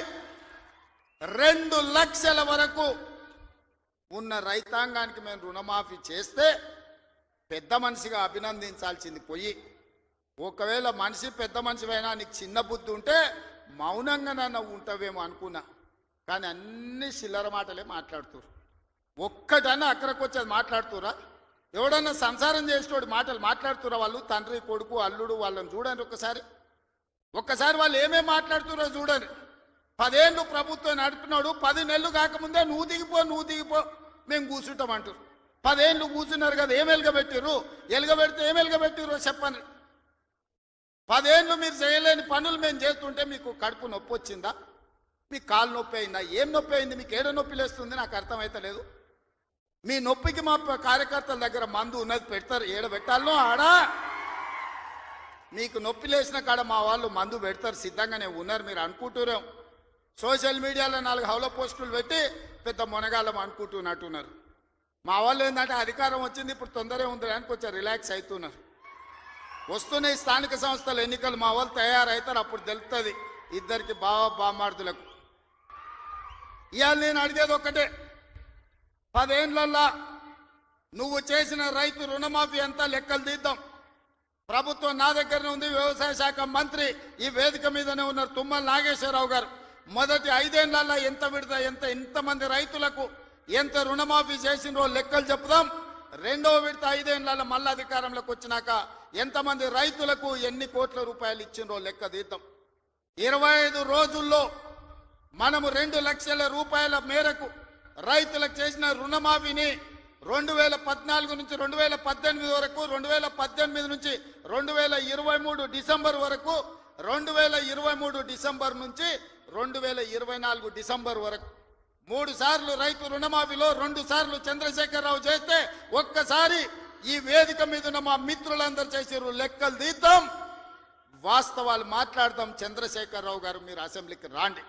[SPEAKER 3] 2 లక్షల వరకు ఉన్న రైతాంగానికి మేము రుణమాఫీ చేస్తే పెద్ద మనిషిగా అభినందించాల్సింది పోయి, ఒకవేళ మనిషి పెద్ద మనిషివైనా నీకు చిన్న బుద్ధి ఉంటే మౌనంగా నన్ను ఉంటావేమో అనుకున్నా. కానీ అన్ని చిల్లర మాటలే మాట్లాడుతురు. ఒక్కటన్నా అక్కడికి వచ్చేది మాట్లాడుతురా? ఎవడన్నా సంసారం చేసేటోడు మాటలు మాట్లాడుతురా? వాళ్ళు తండ్రి కొడుకు అల్లుడు వాళ్ళని చూడండి ఒక్కసారి వాళ్ళు ఏమేమి మాట్లాడుతురో చూడండి. 10 ఏళ్ళు ప్రభుత్వం నడిపినాడు, 10 నెలలు కాకముందే నువ్వు దిగిపో మేము కూర్చుంటామంటారు. 10 ఏళ్ళు కూర్చున్నారు కదా, ఏం ఎలుగబెట్టిర్రు? ఎలుగబెడితే ఏం ఎలుగబెట్టిర్రో చెప్పండి. 10 ఏళ్ళు మీరు చేయలేని పనులు మేము చేస్తుంటే మీకు కడుపు నొప్పి వచ్చిందా? మీకు కాలు నొప్పి అయిందా? ఏం నొప్పి అయింది? మీకు ఏడ నొప్పి లేస్తుంది? నాకు అర్థమైతలేదు. మీ నొప్పికి మా కార్యకర్తల దగ్గర మందు ఉన్నది, పెడతారు. ఏడ పెట్టాలనో ఆడా మీకు నొప్పి లేచిన కాడ మా వాళ్ళు మందు పెడతారు, సిద్ధంగానే ఉన్నారు. మీరు అనుకుంటున్నాం సోషల్ మీడియాలో 4 హౌల పోస్టులు పెట్టి పెద్ద మునగాళ్ళం అనుకుంటున్నట్టున్నారు. మా వాళ్ళు ఏంటంటే అధికారం వచ్చింది ఇప్పుడు తొందరగా ఉంది అని కొంచెం రిలాక్స్ అవుతున్నారు. వస్తున్నాయి స్థానిక సంస్థల ఎన్నికలు, మా వాళ్ళు తయారవుతారు, అప్పుడు తెలుస్తుంది ఇద్దరికి బామార్దులకు. ఇవాళ నేను అడిగేది ఒక్కటే, 10 ఏళ్లల్లో నువ్వు చేసిన రైతు రుణమాఫీ అంతా లెక్కలు తీద్దాం. ప్రభుత్వం నా దగ్గరనే ఉంది, వ్యవసాయ శాఖ మంత్రి ఈ వేదిక మీదనే ఉన్నారు, తుమ్మల నాగేశ్వరరావు గారు. మొదటి 5 ఏళ్లలో ఎంతమంది రైతులకు ఎంత రుణమాఫీ చేసినో లెక్కలు చెప్దాం. రెండవ విడత 5 ఏళ్లలో మళ్ళీ అధికారంలోకి వచ్చినాక ఎంతమంది రైతులకు ఎన్ని కోట్ల రూపాయలు ఇచ్చినో లెక్క తీద్దాం. 25 రోజుల్లో మనము 2 లక్షల రూపాయల మేరకు రైతులకు చేసిన రుణమాఫీని 2014 నుంచి 2018 వరకు, 2018 నుంచి 2023 డిసెంబర్ వరకు, 2023 డిసెంబర్ నుంచి 2024 డిసెంబర్ వరకు 3 సార్లు రైతు రుణమాఫీలో 2 సార్లు చంద్రశేఖరరావు చేస్తే, ఒక్కసారి ఈ వేదిక మీద ఉన్న మా మిత్రులందరూ చేసారు. లెక్కలు తీద్దాం, వాస్తవాలు మాట్లాడదాం. చంద్రశేఖరరావు గారు మీరు అసెంబ్లీకి రాండి.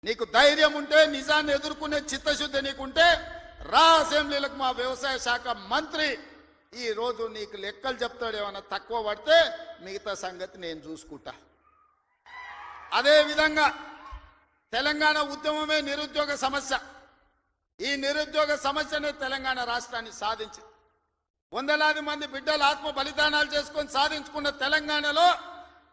[SPEAKER 3] నీకు ధైర్యం ఉంటే, నిజాన్ని ఎదుర్కొనే చిత్తశుద్ధి నీకుంటే రా అసెంబ్లీలకు. మా వ్యవసాయ శాఖ మంత్రి ఈ రోజు నీకు లెక్కలు చెప్తాడు. ఏమన్నా తక్కువ పడితే మిగతా సంగతి నేను చూసుకుంటా. అదేవిధంగా తెలంగాణ ఉద్యమమే నిరుద్యోగ సమస్య. ఈ నిరుద్యోగ సమస్యనే తెలంగాణ రాష్ట్రాన్ని సాధించి వందలాది మంది బిడ్డలు ఆత్మ బలిదానాలు చేసుకొని సాధించుకున్న తెలంగాణలో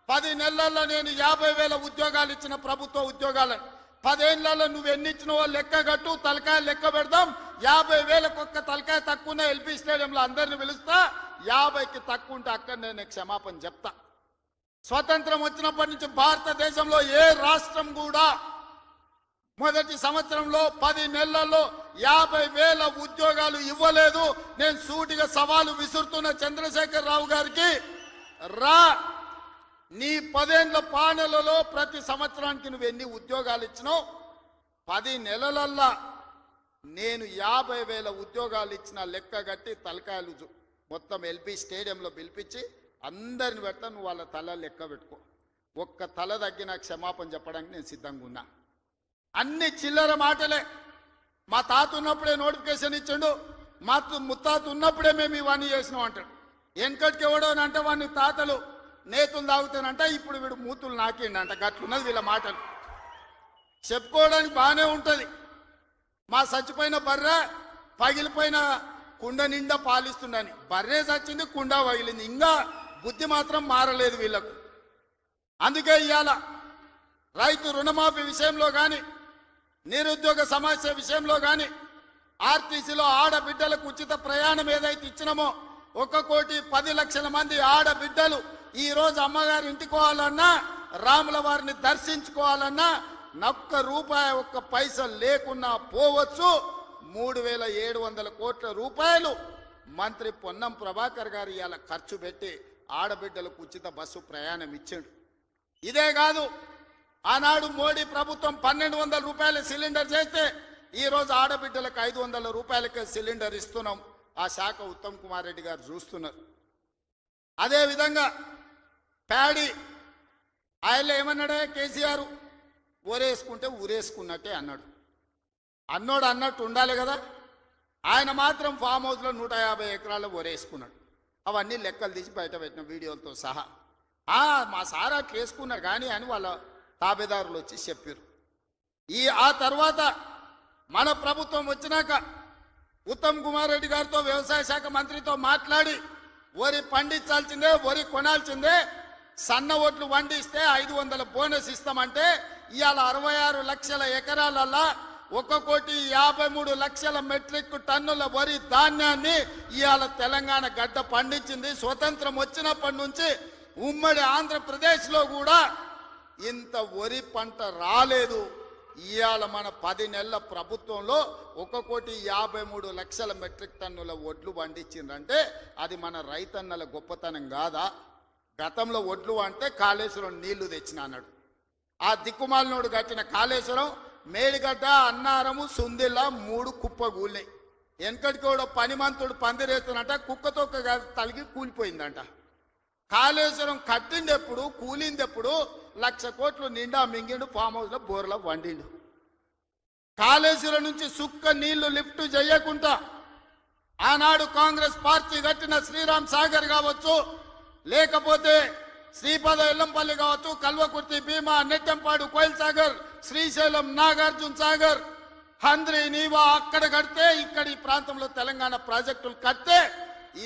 [SPEAKER 3] 10 నెలల్లో నేను 50,000 ఉద్యోగాలు ఇచ్చిన ప్రభుత్వ ఉద్యోగాలను 10 ఏళ్లలో నువ్వు ఎన్ని ఇచ్చినవో లెక్క కట్టు, తలకాయ లెక్క పెడదాం. 50,000 ఒక్క తలకాయ తక్కువ ఎల్పీ స్టేడియంలో అందరిని పిలుస్తా. 50కి తక్కువ ఉంటే అక్కడ నేను క్షమాపణ చెప్తా. స్వతంత్రం వచ్చినప్పటి నుంచి భారతదేశంలో ఏ రాష్ట్రం కూడా మొదటి సంవత్సరంలో 10 నెలల్లో 50,000 ఉద్యోగాలు ఇవ్వలేదు. నేను సూటిగా సవాలు విసురుతున్న చంద్రశేఖరరావు గారికి, రా నీ 10 ఏళ్ల పాలనలో ప్రతి సంవత్సరానికి నువ్వు ఎన్ని ఉద్యోగాలు ఇచ్చినావు? 10 నెలలల్లా నేను 50,000 ఉద్యోగాలు ఇచ్చిన లెక్క కట్టి తలకాయలు మొత్తం ఎల్బీ స్టేడియంలో పిలిపించి అందరిని పెడతా. నువ్వు వాళ్ళ తల లెక్క పెట్టుకో. ఒక్క తల తగ్గిన క్షమాపణ చెప్పడానికి నేను సిద్ధంగా ఉన్నా. అన్ని చిల్లర మాటలే. మా తాత ఉన్నప్పుడే నోటిఫికేషన్ ఇచ్చిండు, మా ముత్తాత ఉన్నప్పుడే మేము ఇవన్నీ చేసినాం అంటాడు. వెనకటికి ఎవడోనంటే వాడిని తాతలు నేతులు తాగుతానంట, ఇప్పుడు వీడు మూతులు నాకిండంట. గట్లున్నది వీళ్ళ మాటలు. చెప్పుకోవడానికి బాగానే ఉంటుంది. మా చచ్చిపోయిన బర్రె పగిలిపోయిన కుండ నిండా పాలిస్తుండని. బర్రె చచ్చింది, కుండ పగిలింది. ఇంకా బుద్ధి మాత్రం మారలేదు వీళ్ళకు. అందుకే ఇవాళ రైతు రుణమాఫీ విషయంలో కానీ, నిరుద్యోగ సమస్య విషయంలో కానీ ఆర్టీసీలో ఆడబిడ్డలకు ఉచిత ప్రయాణం ఏదైతే ఇచ్చినామో 1,10,00,000 మంది ఆడబిడ్డలు ఈ రోజు అమ్మగారి ఇంటికి పోవాలన్నా రాముల వారిని దర్శించుకోవాలన్నా ఒక్క రూపాయి ఒక్క పైసా లేకున్నా పోవచ్చు. 3,700 కోట్ల రూపాయలు మంత్రి పొన్నం ప్రభాకర్ గారు ఇవాళ ఖర్చు పెట్టి ఆడబిడ్డలకు ఉచిత బస్సు ప్రయాణం ఇచ్చాడు. ఇదే కాదు, ఆనాడు మోడీ ప్రభుత్వం 1,200 రూపాయల సిలిండర్ చేస్తే ఈ రోజు ఆడబిడ్డలకు 500 రూపాయలకే సిలిండర్ ఇస్తున్నాం. ఆ శాఖ ఉత్తమ్ కుమార్ రెడ్డి గారు చూస్తున్నారు. అదేవిధంగా ప్యాడీ ఆయన ఏమన్నాడే కేసీఆర్, ఊరేసుకుంటే ఊరేసుకున్నట్టే అన్నాడు. అన్నోడు అన్నట్టు ఉండాలి కదా. ఆయన మాత్రం ఫామ్ హౌస్లో 150 ఎకరాలు ఊరేసుకున్నాడు. అవన్నీ లెక్కలు తీసి బయట పెట్టిన వీడియోలతో సహా. మా సార్ అట్లా వేసుకున్నారు కానీ అని వాళ్ళ తాబేదారులు వచ్చి చెప్పారు. ఆ తర్వాత మన ప్రభుత్వం వచ్చినాక ఉత్తమ్ కుమార్ రెడ్డి గారితో వ్యవసాయ శాఖ మంత్రితో మాట్లాడి వరి పండించాల్సిందే, వరి కొనాల్సిందే, సన్న ఓట్లు వండిస్తే 500 బోనస్ ఇస్తామంటే ఇవాళ 66 లక్షల ఎకరాలల్లా 1,53,00,000 మెట్రిక్ టన్నుల వరి ధాన్యాన్ని ఇవాళ తెలంగాణ గడ్డ పండించింది. స్వతంత్రం వచ్చినప్పటి నుంచి ఉమ్మడి ఆంధ్రప్రదేశ్లో కూడా ఇంత వరి పంట రాలేదు. ఇవాళ మన 10 నెలల ప్రభుత్వంలో 1,53,00,000 మెట్రిక్ టన్నుల వడ్లు పండించిందంటే అది మన రైతన్నల గొప్పతనం కాదా? గతంలో వడ్లు అంటే కాళేశ్వరం నీళ్లు తెచ్చిన అన్నాడు. ఆ దిక్కుమాలినోడు కట్టిన కాళేశ్వరం మేడిగడ్డ, అన్నారము, సుందిల్ల 3 కుప్పగూలినాయి. వెనకటికి కూడా పనిమంతుడు పందిరేస్తున్నట కుక్కతో తలిగి కూలిపోయిందంట. కాళేశ్వరం కట్టిందెప్పుడు, కూలిందెప్పుడు? 1,00,000 కోట్లు నిండా మింగిండు, ఫామ్ హౌస్లో బోర్లో వండిండు. కాళేశ్వరం నుంచి సుక్క నీళ్లు లిఫ్ట్ చేయకుండా ఆనాడు కాంగ్రెస్ పార్టీ కట్టిన శ్రీరామ్ సాగర్ కావచ్చు, లేకపోతే శ్రీపద ఎల్లంపల్లి కావచ్చు, కల్వకుర్తి, భీమా, నెట్టంపాడు, కోయిల్ సాగర్, శ్రీశైలం, నాగార్జున సాగర్, హంద్రి, నీవా అక్కడ కడితే ఇక్కడ ఈ ప్రాంతంలో తెలంగాణ ప్రాజెక్టులు కడితే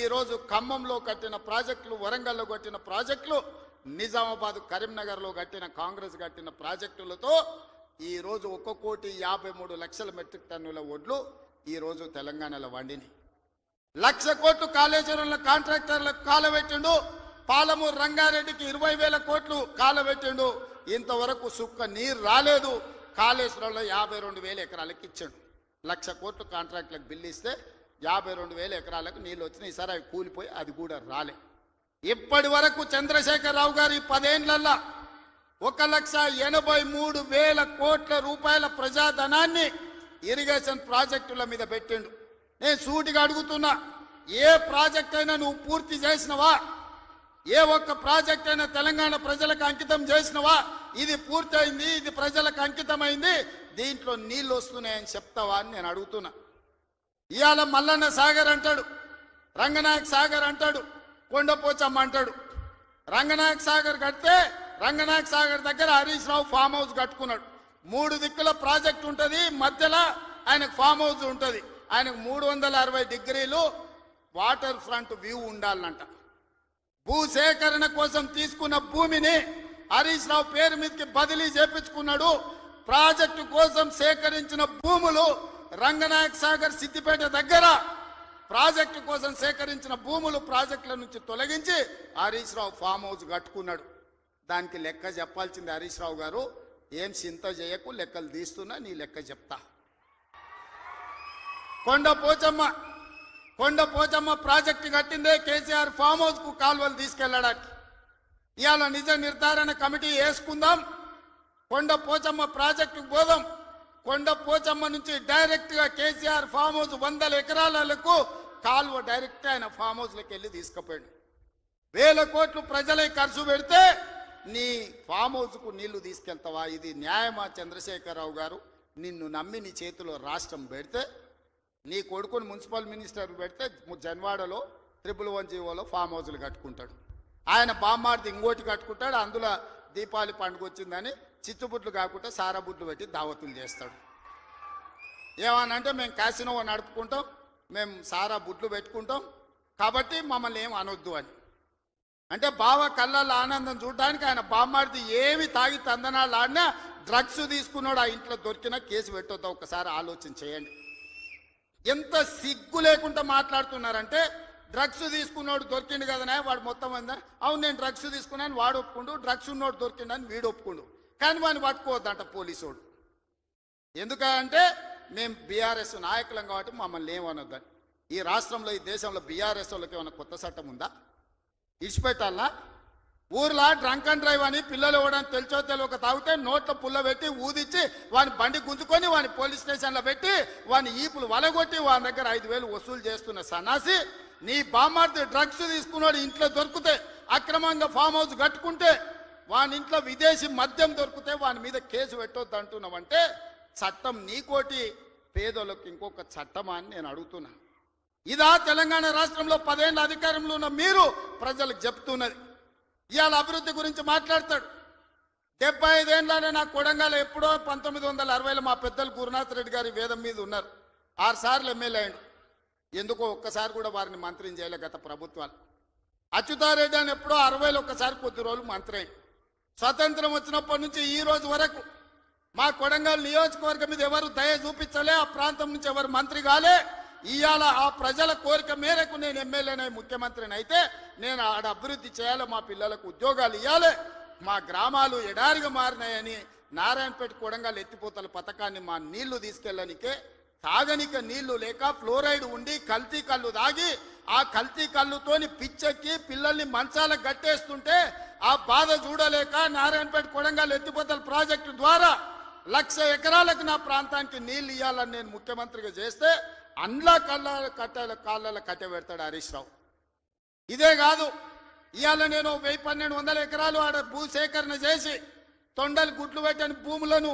[SPEAKER 3] ఈ రోజు ఖమ్మంలో కట్టిన ప్రాజెక్టులు, వరంగల్లో కట్టిన ప్రాజెక్టులు, నిజామాబాద్, కరీంనగర్లో కట్టిన కాంగ్రెస్ కట్టిన ప్రాజెక్టులతో ఈ రోజు 1,53,00,000 మెట్రిక్ టన్నుల వడ్లు ఈ రోజు తెలంగాణలో వండిని. 1,00,000 కోట్లు కాళేశ్వరంలో కాంట్రాక్టర్లకు కాలబెట్టిండు. పాలమూరు రంగారెడ్డికి 20,000 కోట్లు కాలబెట్టిండు. ఇంతవరకు సుక్క నీరు రాలేదు. కాళేశ్వరంలో 52,000 ఎకరాలకు ఇచ్చాడు. 1,00,000 కోట్లు కాంట్రాక్టులకు బిల్లు ఇస్తే 52,000 ఎకరాలకు నీళ్ళు వచ్చినాయి. ఈసారి అవి కూలిపోయి అది కూడా రాలే. ఇప్పటి వరకు చంద్రశేఖరరావు గారు ఈ 10 ఏళ్లల్లా 1,83,000 కోట్ల రూపాయల ప్రజాధనాన్ని ఇరిగేషన్ ప్రాజెక్టుల మీద పెట్టిండు. నేను సూటిగా అడుగుతున్నా, ఏ ప్రాజెక్ట్ అయినా నువ్వు పూర్తి చేసినవా? ఏ ఒక్క ప్రాజెక్ట్ అయినా తెలంగాణ ప్రజలకు అంకితం చేసినవా? ఇది పూర్తయింది, ఇది ప్రజలకు అంకితమైంది, దీంట్లో నీళ్లు వస్తున్నాయని చెప్తావా అని నేను అడుగుతున్నా. ఇవాళ మల్లన్న సాగర్ అంటాడు, రంగనాయక్ సాగర్ అంటాడు, కొండపోచమ్మ అంటాడు. రంగనాయక్ సాగర్ కడితే రంగనాయక్ సాగర్ దగ్గర హరీష్ రావు ఫామ్ హౌస్ కట్టుకున్నాడు. 3 దిక్కుల ప్రాజెక్ట్ ఉంటుంది, మధ్యలో ఆయనకు ఫామ్ హౌస్ ఉంటుంది. ఆయనకు 360 డిగ్రీలు వాటర్ ఫ్రంట్ వ్యూ ఉండాలంట. భూసేకరణ కోసం తీసుకున్న భూమిని హరీష్ రావు పేరు మీదకి బదిలీ చేపించుకున్నాడు. ప్రాజెక్టు కోసం సేకరించిన భూములు రంగనాయక్ సాగర్, సిద్దిపేట దగ్గర ప్రాజెక్టు కోసం సేకరించిన భూములు ప్రాజెక్టుల నుంచి తొలగించి హరీష్ రావు ఫామ్ హౌస్ కట్టుకున్నాడు. దానికి లెక్క చెప్పాల్సింది హరీష్ రావు గారు. ఏం చింత చేయకు, లెక్కలు తీస్తున్నా, నీ లెక్క చెప్తా. కొండపోచమ్మ ప్రాజెక్టు కట్టిందే కేసీఆర్ ఫామ్ హౌస్ కు కాలువలు తీసుకెళ్లడానికి. ఇవాళ నిజ నిర్ధారణ కమిటీ వేసుకుందాం, కొండపోచమ్మ ప్రాజెక్టుకు పోదాం. కొండపోచమ్మ నుంచి డైరెక్ట్ గా కేసీఆర్ ఫామ్ హౌస్ 100 ఎకరాలకు కాలువ డైరెక్ట్ ఆయన ఫామ్ హౌస్ లోకి వెళ్ళి తీసుకుపోయాడు. 1,000 కోట్లు ప్రజలే ఖర్చు పెడితే నీ ఫామ్ హౌస్ కు నీళ్లు తీసుకెళ్తావా? ఇది న్యాయమా? చంద్రశేఖరరావు గారు, నిన్ను నమ్మి నీ చేతిలో రాష్ట్రం పెడితే, నీ కొడుకుని మున్సిపల్ మినిస్టర్ పెడితే జన్వాడలో 111 ఫామ్ హౌస్లు కట్టుకుంటాడు. ఆయన బామ్మార్ది ఇంకోటి కట్టుకుంటాడు. అందులో దీపావళి పండుగ వచ్చిందని చిచ్చుబుట్లు కాకుండా సారాబుట్లు పెట్టి దావతులు చేస్తాడు. ఏమనంటే మేము క్యాసినో నడుపుకుంటాం, మేము సారా బుట్లు పెట్టుకుంటాం, కాబట్టి మమ్మల్ని ఏం అనొద్దు అని. అంటే బావ కళ్ళల్లో ఆనందం చూడడానికి ఆయన బామ్మార్ది ఏమి తాగి తందనాలు ఆడినా డ్రగ్స్ తీసుకున్నాడు ఆ ఇంట్లో దొరికినా కేసు పెట్టొద్దా ఒకసారి ఆలోచన చేయండి. ఎంత సిగ్గు లేకుండా మాట్లాడుతున్నారంటే డ్రగ్స్ తీసుకున్నాడు దొరికిండు కదనే వాడు మొత్తం అందా అవును నేను డ్రగ్స్ తీసుకున్నాను వాడు ఒప్పుకుండు, డ్రగ్స్ ఉన్నోడు దొరికిండని వీడు ఒప్పుకుండు, కానీ వాడిని పట్టుకోవద్దంట పోలీసోడు. ఎందుకంటే మేము బీఆర్ఎస్ నాయకులం కాబట్టి మమ్మల్ని ఏమనొద్దని. ఈ రాష్ట్రంలో ఈ దేశంలో బీఆర్ఎస్ వాళ్ళకి ఏమైనా కొత్త చట్టం ఉందా? ఇచ్చిపెట్టాలా? ఊర్లో డ్రంక్ అండ్ డ్రైవ్ అని పిల్లలు ఇవ్వడానికి తెలిసో తెలియక తాగితే నోట్లో పుల్ల పెట్టి ఊదిచ్చి వాని బండి గుంజుకొని వాని పోలీస్ స్టేషన్లో పెట్టి వాని ఈపులు వలగొట్టి వాని దగ్గర 5,000 వసూలు చేస్తున్న సన్నాసి నీ బామ్మార్ది డ్రగ్స్ తీసుకున్నాడు ఇంట్లో దొరికితే అక్రమంగా ఫామ్ హౌస్ కట్టుకుంటే వాని ఇంట్లో విదేశీ మద్యం దొరికితే వాని మీద కేసు పెట్టొద్దు అంటున్నావంటే చట్టం నీకోటి పేదోళ్ళకి ఇంకొక చట్టమా అని నేను అడుగుతున్నా. ఇదా తెలంగాణ రాష్ట్రంలో 10 ఏళ్ళ అధికారంలో ఉన్న మీరు ప్రజలకు చెప్తున్నది. ఇవాళ అభివృద్ధి గురించి మాట్లాడతాడు. 75 ఏళ్ళనే నా కొడంగల్ ఎప్పుడో 1960లో మా పెద్దలు గురునాథ్ రెడ్డి గారి వేదం మీద ఉన్నారు. 6 సార్లు ఎమ్మెల్యే అయ్యాడు. ఎందుకో ఒక్కసారి కూడా వారిని మంత్రిని చేయలే గత ప్రభుత్వాలు. అచ్యుతారెడ్డి అని ఎప్పుడో 60లో ఒక్కసారి కొద్ది రోజులు మంత్రి అయ్యాడు. స్వతంత్రం వచ్చినప్పటి నుంచి ఈ రోజు వరకు మా కొడంగల్ నియోజకవర్గం మీద ఎవరు దయ చూపించలే, ఆ ప్రాంతం నుంచి ఎవరు మంత్రి కాలే. ఇవాళ ఆ ప్రజల కోరిక మేరకు నేను ఎమ్మెల్యేనై ముఖ్యమంత్రిని అయితే నేను ఆడ అభివృద్ధి చేయాలి, మా పిల్లలకు ఉద్యోగాలు ఇవ్వాలి, మా గ్రామాలు ఎడారిగా మారినాయని నారాయణపేట కొడంగల్ ఎత్తిపోతల పథకాన్ని మా నీళ్లు తీసుకెళ్ళనికే తాగనిక నీళ్లు లేక ఫ్లోరైడ్ ఉండి కల్తీ కళ్ళు తాగి ఆ కల్తీ కళ్ళుతోని పిచ్చెక్కి పిల్లల్ని మంచాలకు గట్టేస్తుంటే ఆ బాధ చూడలేక నారాయణపేట కొడంగల్ ఎత్తిపోతల ప్రాజెక్టు ద్వారా 1,00,000 ఎకరాలకు నా ప్రాంతానికి నీళ్లు ఇవ్వాలని నేను ముఖ్యమంత్రిగా చేస్తే అండ్ల కాళ్ళ కట్టె పెడతాడు హరీష్ రావు. ఇదే కాదు, ఇవాళ నేను 1,100 ఎకరాలు ఆడ భూసేకరణ చేసి తొండలు గుడ్లు పెట్టని భూములను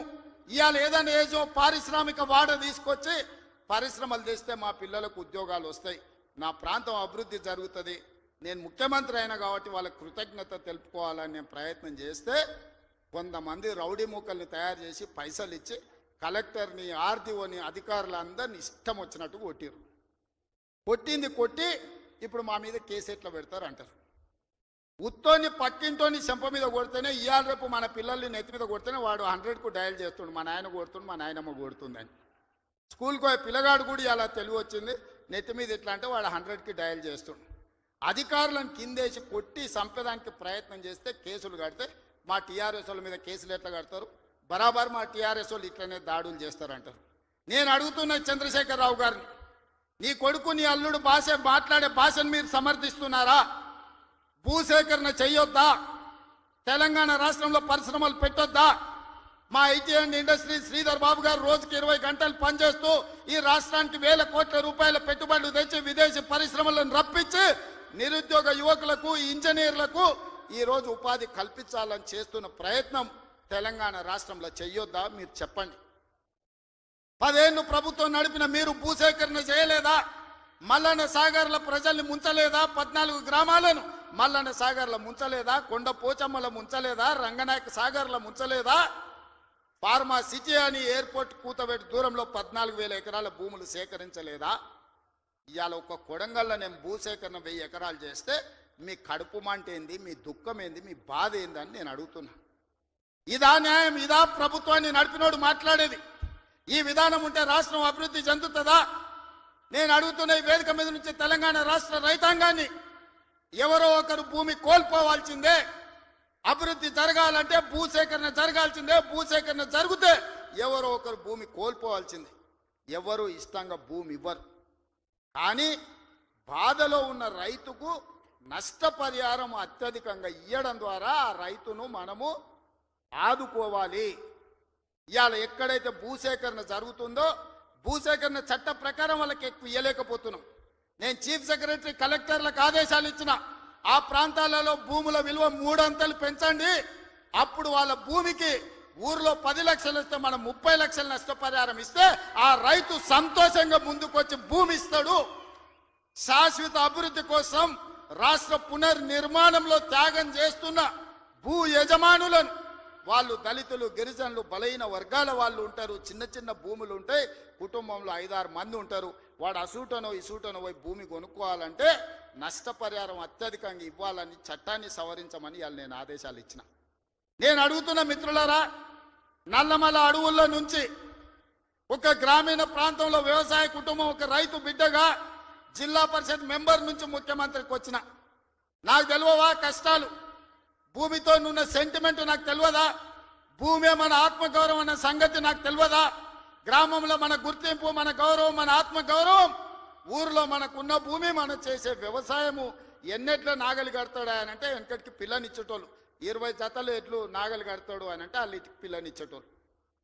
[SPEAKER 3] ఇవాళ ఏదైనా ఏజో పారిశ్రామిక వాడ తీసుకొచ్చి పరిశ్రమలు తెస్తే మా పిల్లలకు ఉద్యోగాలు వస్తాయి, నా ప్రాంతం అభివృద్ధి జరుగుతుంది. నేను ముఖ్యమంత్రి అయినా కాబట్టి వాళ్ళకి కృతజ్ఞత తెలుపుకోవాలని నేను ప్రయత్నం చేస్తే కొంతమంది రౌడీ మూకల్ని తయారు చేసి పైసలు ఇచ్చి కలెక్టర్ని ఆర్డీఓని అధికారులందరినీ ఇష్టం వచ్చినట్టు కొట్టిరు. కొట్టింది కొట్టి ఇప్పుడు మా మీద కేసు ఎట్లా పెడతారు అంటారు. ఉత్తోని పక్కింటోని చెంప మీద కొడితేనే ఇవాళ రేపు మన పిల్లల్ని నెత్తి మీద కొడితేనే వాడు 100కు డయల్ చేస్తుండు, మా నాయన కొడుతుండు మా నాయనమ్మ కొడుతుందని. స్కూల్కి పోయే పిల్లగాడు కూడా ఇలా తెలివి వచ్చింది, నెత్తి మీద ఎట్లా అంటే వాడు 100కి డయల్ చేస్తుండు. అధికారులను కిందేసి కొట్టి చంపేదానికి ప్రయత్నం చేస్తే కేసులు కడితే మా టీఆర్ఎస్ వాళ్ళ మీద కేసులు ఎట్లా కడతారు? బరాబర్ మా టీఆర్ఎస్ వాళ్ళు ఇట్లనే దాడులు చేస్తారంటారు. నేను అడుగుతున్న చంద్రశేఖరరావు గారిని, నీ కొడుకు నీ అల్లుడు మాట్లాడే భాషను మీరు సమర్థిస్తున్నారా? భూసేకరణ చెయ్యొద్దా? తెలంగాణ రాష్ట్రంలో పరిశ్రమలు పెట్టొద్దా? మా IT and industry Sridhar Babu గారు రోజుకి 20 గంటలు పనిచేస్తూ ఈ రాష్ట్రానికి 1,000 కోట్ల రూపాయల పెట్టుబడులు తెచ్చి విదేశీ పరిశ్రమలను రప్పించి నిరుద్యోగ యువకులకు ఇంజనీర్లకు ఈరోజు ఉపాధి కల్పించాలని చేస్తున్న ప్రయత్నం తెలంగాణ రాష్ట్రంలో చెయ్యొద్దా? మీరు చెప్పండి. 10 ఏళ్ళు ప్రభుత్వం నడిపిన మీరు భూసేకరణ చేయలేదా? మల్లన్న సాగర్ల ప్రజల్ని ముంచలేదా? 14 గ్రామాలను మల్లన్న సాగర్ల ముంచలేదా? కొండ పోచమ్మల ముంచలేదా? రంగనాయక సాగర్ల ముంచలేదా? ఫార్మా సిటీ అని ఎయిర్పోర్ట్ కూతబెట్టి దూరంలో 14,000 ఎకరాల భూములు సేకరించలేదా? ఇవాళ ఒక కొడంగల్లో నేను భూసేకరణ 1000 ఎకరాలు చేస్తే మీ కడుపు మంట ఏంది, మీ దుఃఖం ఏంది, మీ బాధ ఏంది అని నేను అడుగుతున్నా. ఇదా న్యాయం? ఇదా ప్రభుత్వాన్ని నడిపినోడు మాట్లాడేది? ఈ విధానం ఉంటే రాష్ట్రం అభివృద్ధి చెందుతుందా? నేను అడుగుతున్న ఈ వేదిక మీద నుంచి తెలంగాణ రాష్ట్ర రైతాంగాన్ని, ఎవరో ఒకరు భూమి కోల్పోవాల్సిందే. అభివృద్ధి జరగాలంటే భూసేకరణ జరగాల్సిందే. భూసేకరణ జరిగితే ఎవరో ఒకరు భూమి కోల్పోవాల్సిందే. ఎవరు ఇష్టంగా భూమి ఇవ్వరు. కానీ బాధలో ఉన్న రైతుకు నష్టపరిహారం అత్యధికంగా ఇవ్వడం ద్వారా ఆ రైతును మనము ఆదుకోవాలి. ఇవాళ ఎక్కడైతే భూసేకరణ జరుగుతుందో భూసేకరణ చట్ట ప్రకారం వాళ్ళకి ఎక్కువ ఇవ్వలేకపోతున్నాం. నేను చీఫ్ సెక్రటరీ కలెక్టర్లకు ఆదేశాలు ఇచ్చిన, ఆ ప్రాంతాలలో భూముల విలువ 3 అంతలు పెంచండి. అప్పుడు వాళ్ళ భూమికి ఊర్లో 10 లక్షలు ఇస్తే మనం 30 లక్షల నష్టపరిహారం ఇస్తే ఆ రైతు సంతోషంగా ముందుకొచ్చి భూమి ఇస్తాడు. శాశ్వత అభివృద్ధి కోసం రాష్ట్ర పునర్నిర్మాణంలో త్యాగం చేస్తున్న భూ యజమానులను, వాళ్ళు దళితులు, గిరిజనులు, బలహీన వర్గాల వాళ్ళు ఉంటారు. చిన్న చిన్న భూములు ఉంటాయి, కుటుంబంలో 5-6 మంది ఉంటారు. వాడు అసూటనో ఇసూటనో పోయి భూమి కొనుక్కోవాలంటే నష్టపరిహారం అత్యధికంగా ఇవ్వాలని చట్టాన్ని సవరించమని వాళ్ళు నేను ఆదేశాలు ఇచ్చిన. నేను అడుగుతున్న మిత్రులారా, నల్లమల అడవుల్లో నుంచి ఒక గ్రామీణ ప్రాంతంలో వ్యవసాయ కుటుంబం ఒక రైతు బిడ్డగా జిల్లా పరిషత్ మెంబర్ నుంచి ముఖ్యమంత్రికి వచ్చిన నాకు తెలియవా కష్టాలు భూమితో ఉన్న సెంటిమెంట్ నాకు తెలియదా భూమే మన ఆత్మగౌరవం అన్న సంగతి నాకు తెలియదా గ్రామంలో మన గుర్తింపు మన గౌరవం మన ఆత్మగౌరవం ఊరిలో మనకున్న భూమి మనం చేసే వ్యవసాయము ఎన్నెట్ల నాగలి కడతాడా అని అంటే వెనకటికి పిల్లనిచ్చేటోళ్ళు 20 జతలు ఎట్లు నాగలి కడతాడు అని అంటే వాళ్ళు పిల్లనిచ్చేటోళ్ళు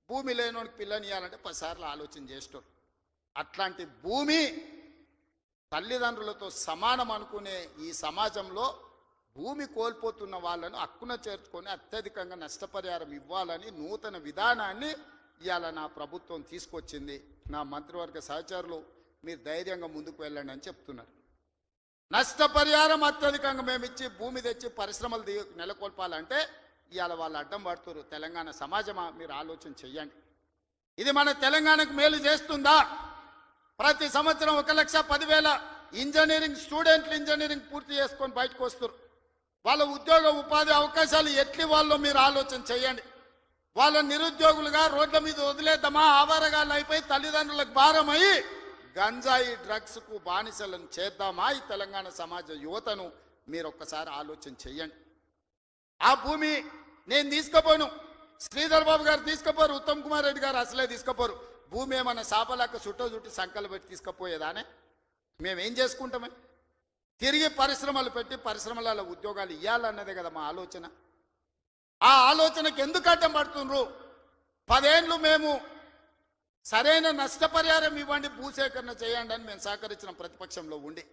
[SPEAKER 3] భూమి లేనోనికి పిల్లని ఇవ్వాలంటే 10 సార్లు ఆలోచన చేసేటోళ్ళు అట్లాంటి భూమి తల్లిదండ్రులతో సమానం అనుకునే ఈ సమాజంలో భూమి కోల్పోతున్న వాళ్ళను హక్కున చేర్చుకొని అత్యధికంగా నష్టపరిహారం ఇవ్వాలని నూతన విధానాన్ని ఇవాళ నా ప్రభుత్వం తీసుకొచ్చింది నా మంత్రివర్గ సహచరులు మీరు ధైర్యంగా ముందుకు వెళ్ళండి అని చెప్తున్నారు నష్టపరిహారం అత్యధికంగా మేము ఇచ్చి భూమి తెచ్చి పరిశ్రమలు నెలకొల్పాలంటే ఇవాళ వాళ్ళు అడ్డం పడుతున్నారు తెలంగాణ సమాజమా మీరు ఆలోచన చెయ్యండి ఇది మన తెలంగాణకు మేలు చేస్తుందా ప్రతి సంవత్సరం 1,10,000 ఇంజనీరింగ్ స్టూడెంట్లు ఇంజనీరింగ్ పూర్తి చేసుకొని బయటకు వస్తారు వాళ్ళ ఉద్యోగ ఉపాధి అవకాశాలు ఎట్లి వాళ్ళో మీరు ఆలోచన చేయండి వాళ్ళ నిరుద్యోగులుగా రోడ్ల మీద వదిలేద్దామా ఆవారగాళ్ళు అయిపోయి తల్లిదండ్రులకు భారమై గంజాయి డ్రగ్స్కు బానిసలను చేద్దామా ఈ తెలంగాణ సమాజ యువతను మీరు ఒక్కసారి ఆలోచన చెయ్యండి ఆ భూమి నేను తీసుకుపోను శ్రీధర్ బాబు గారు తీసుకుపోరు ఉత్తమ్ కుమార్ రెడ్డి గారు అసలే తీసుకుపోరు భూమి ఏమన్నా సాపలాక చుట్టి సంకలు పెట్టి తీసుకుపోయేదానే మేమేం చేసుకుంటామే తిరిగి పరిశ్రమలు పెట్టి పరిశ్రమలలో ఉద్యోగాలు ఇవ్వాలన్నదే కదా మా ఆలోచన ఆ ఆలోచనకు ఎందుకు అడ్డం పడుతుండ్రు 10 ఏళ్ళు మేము సరైన నష్టపరిహారం ఇవ్వండి భూసేకరణ చేయండి అని మేము సహకరించిన ప్రతిపక్షంలో ఉండి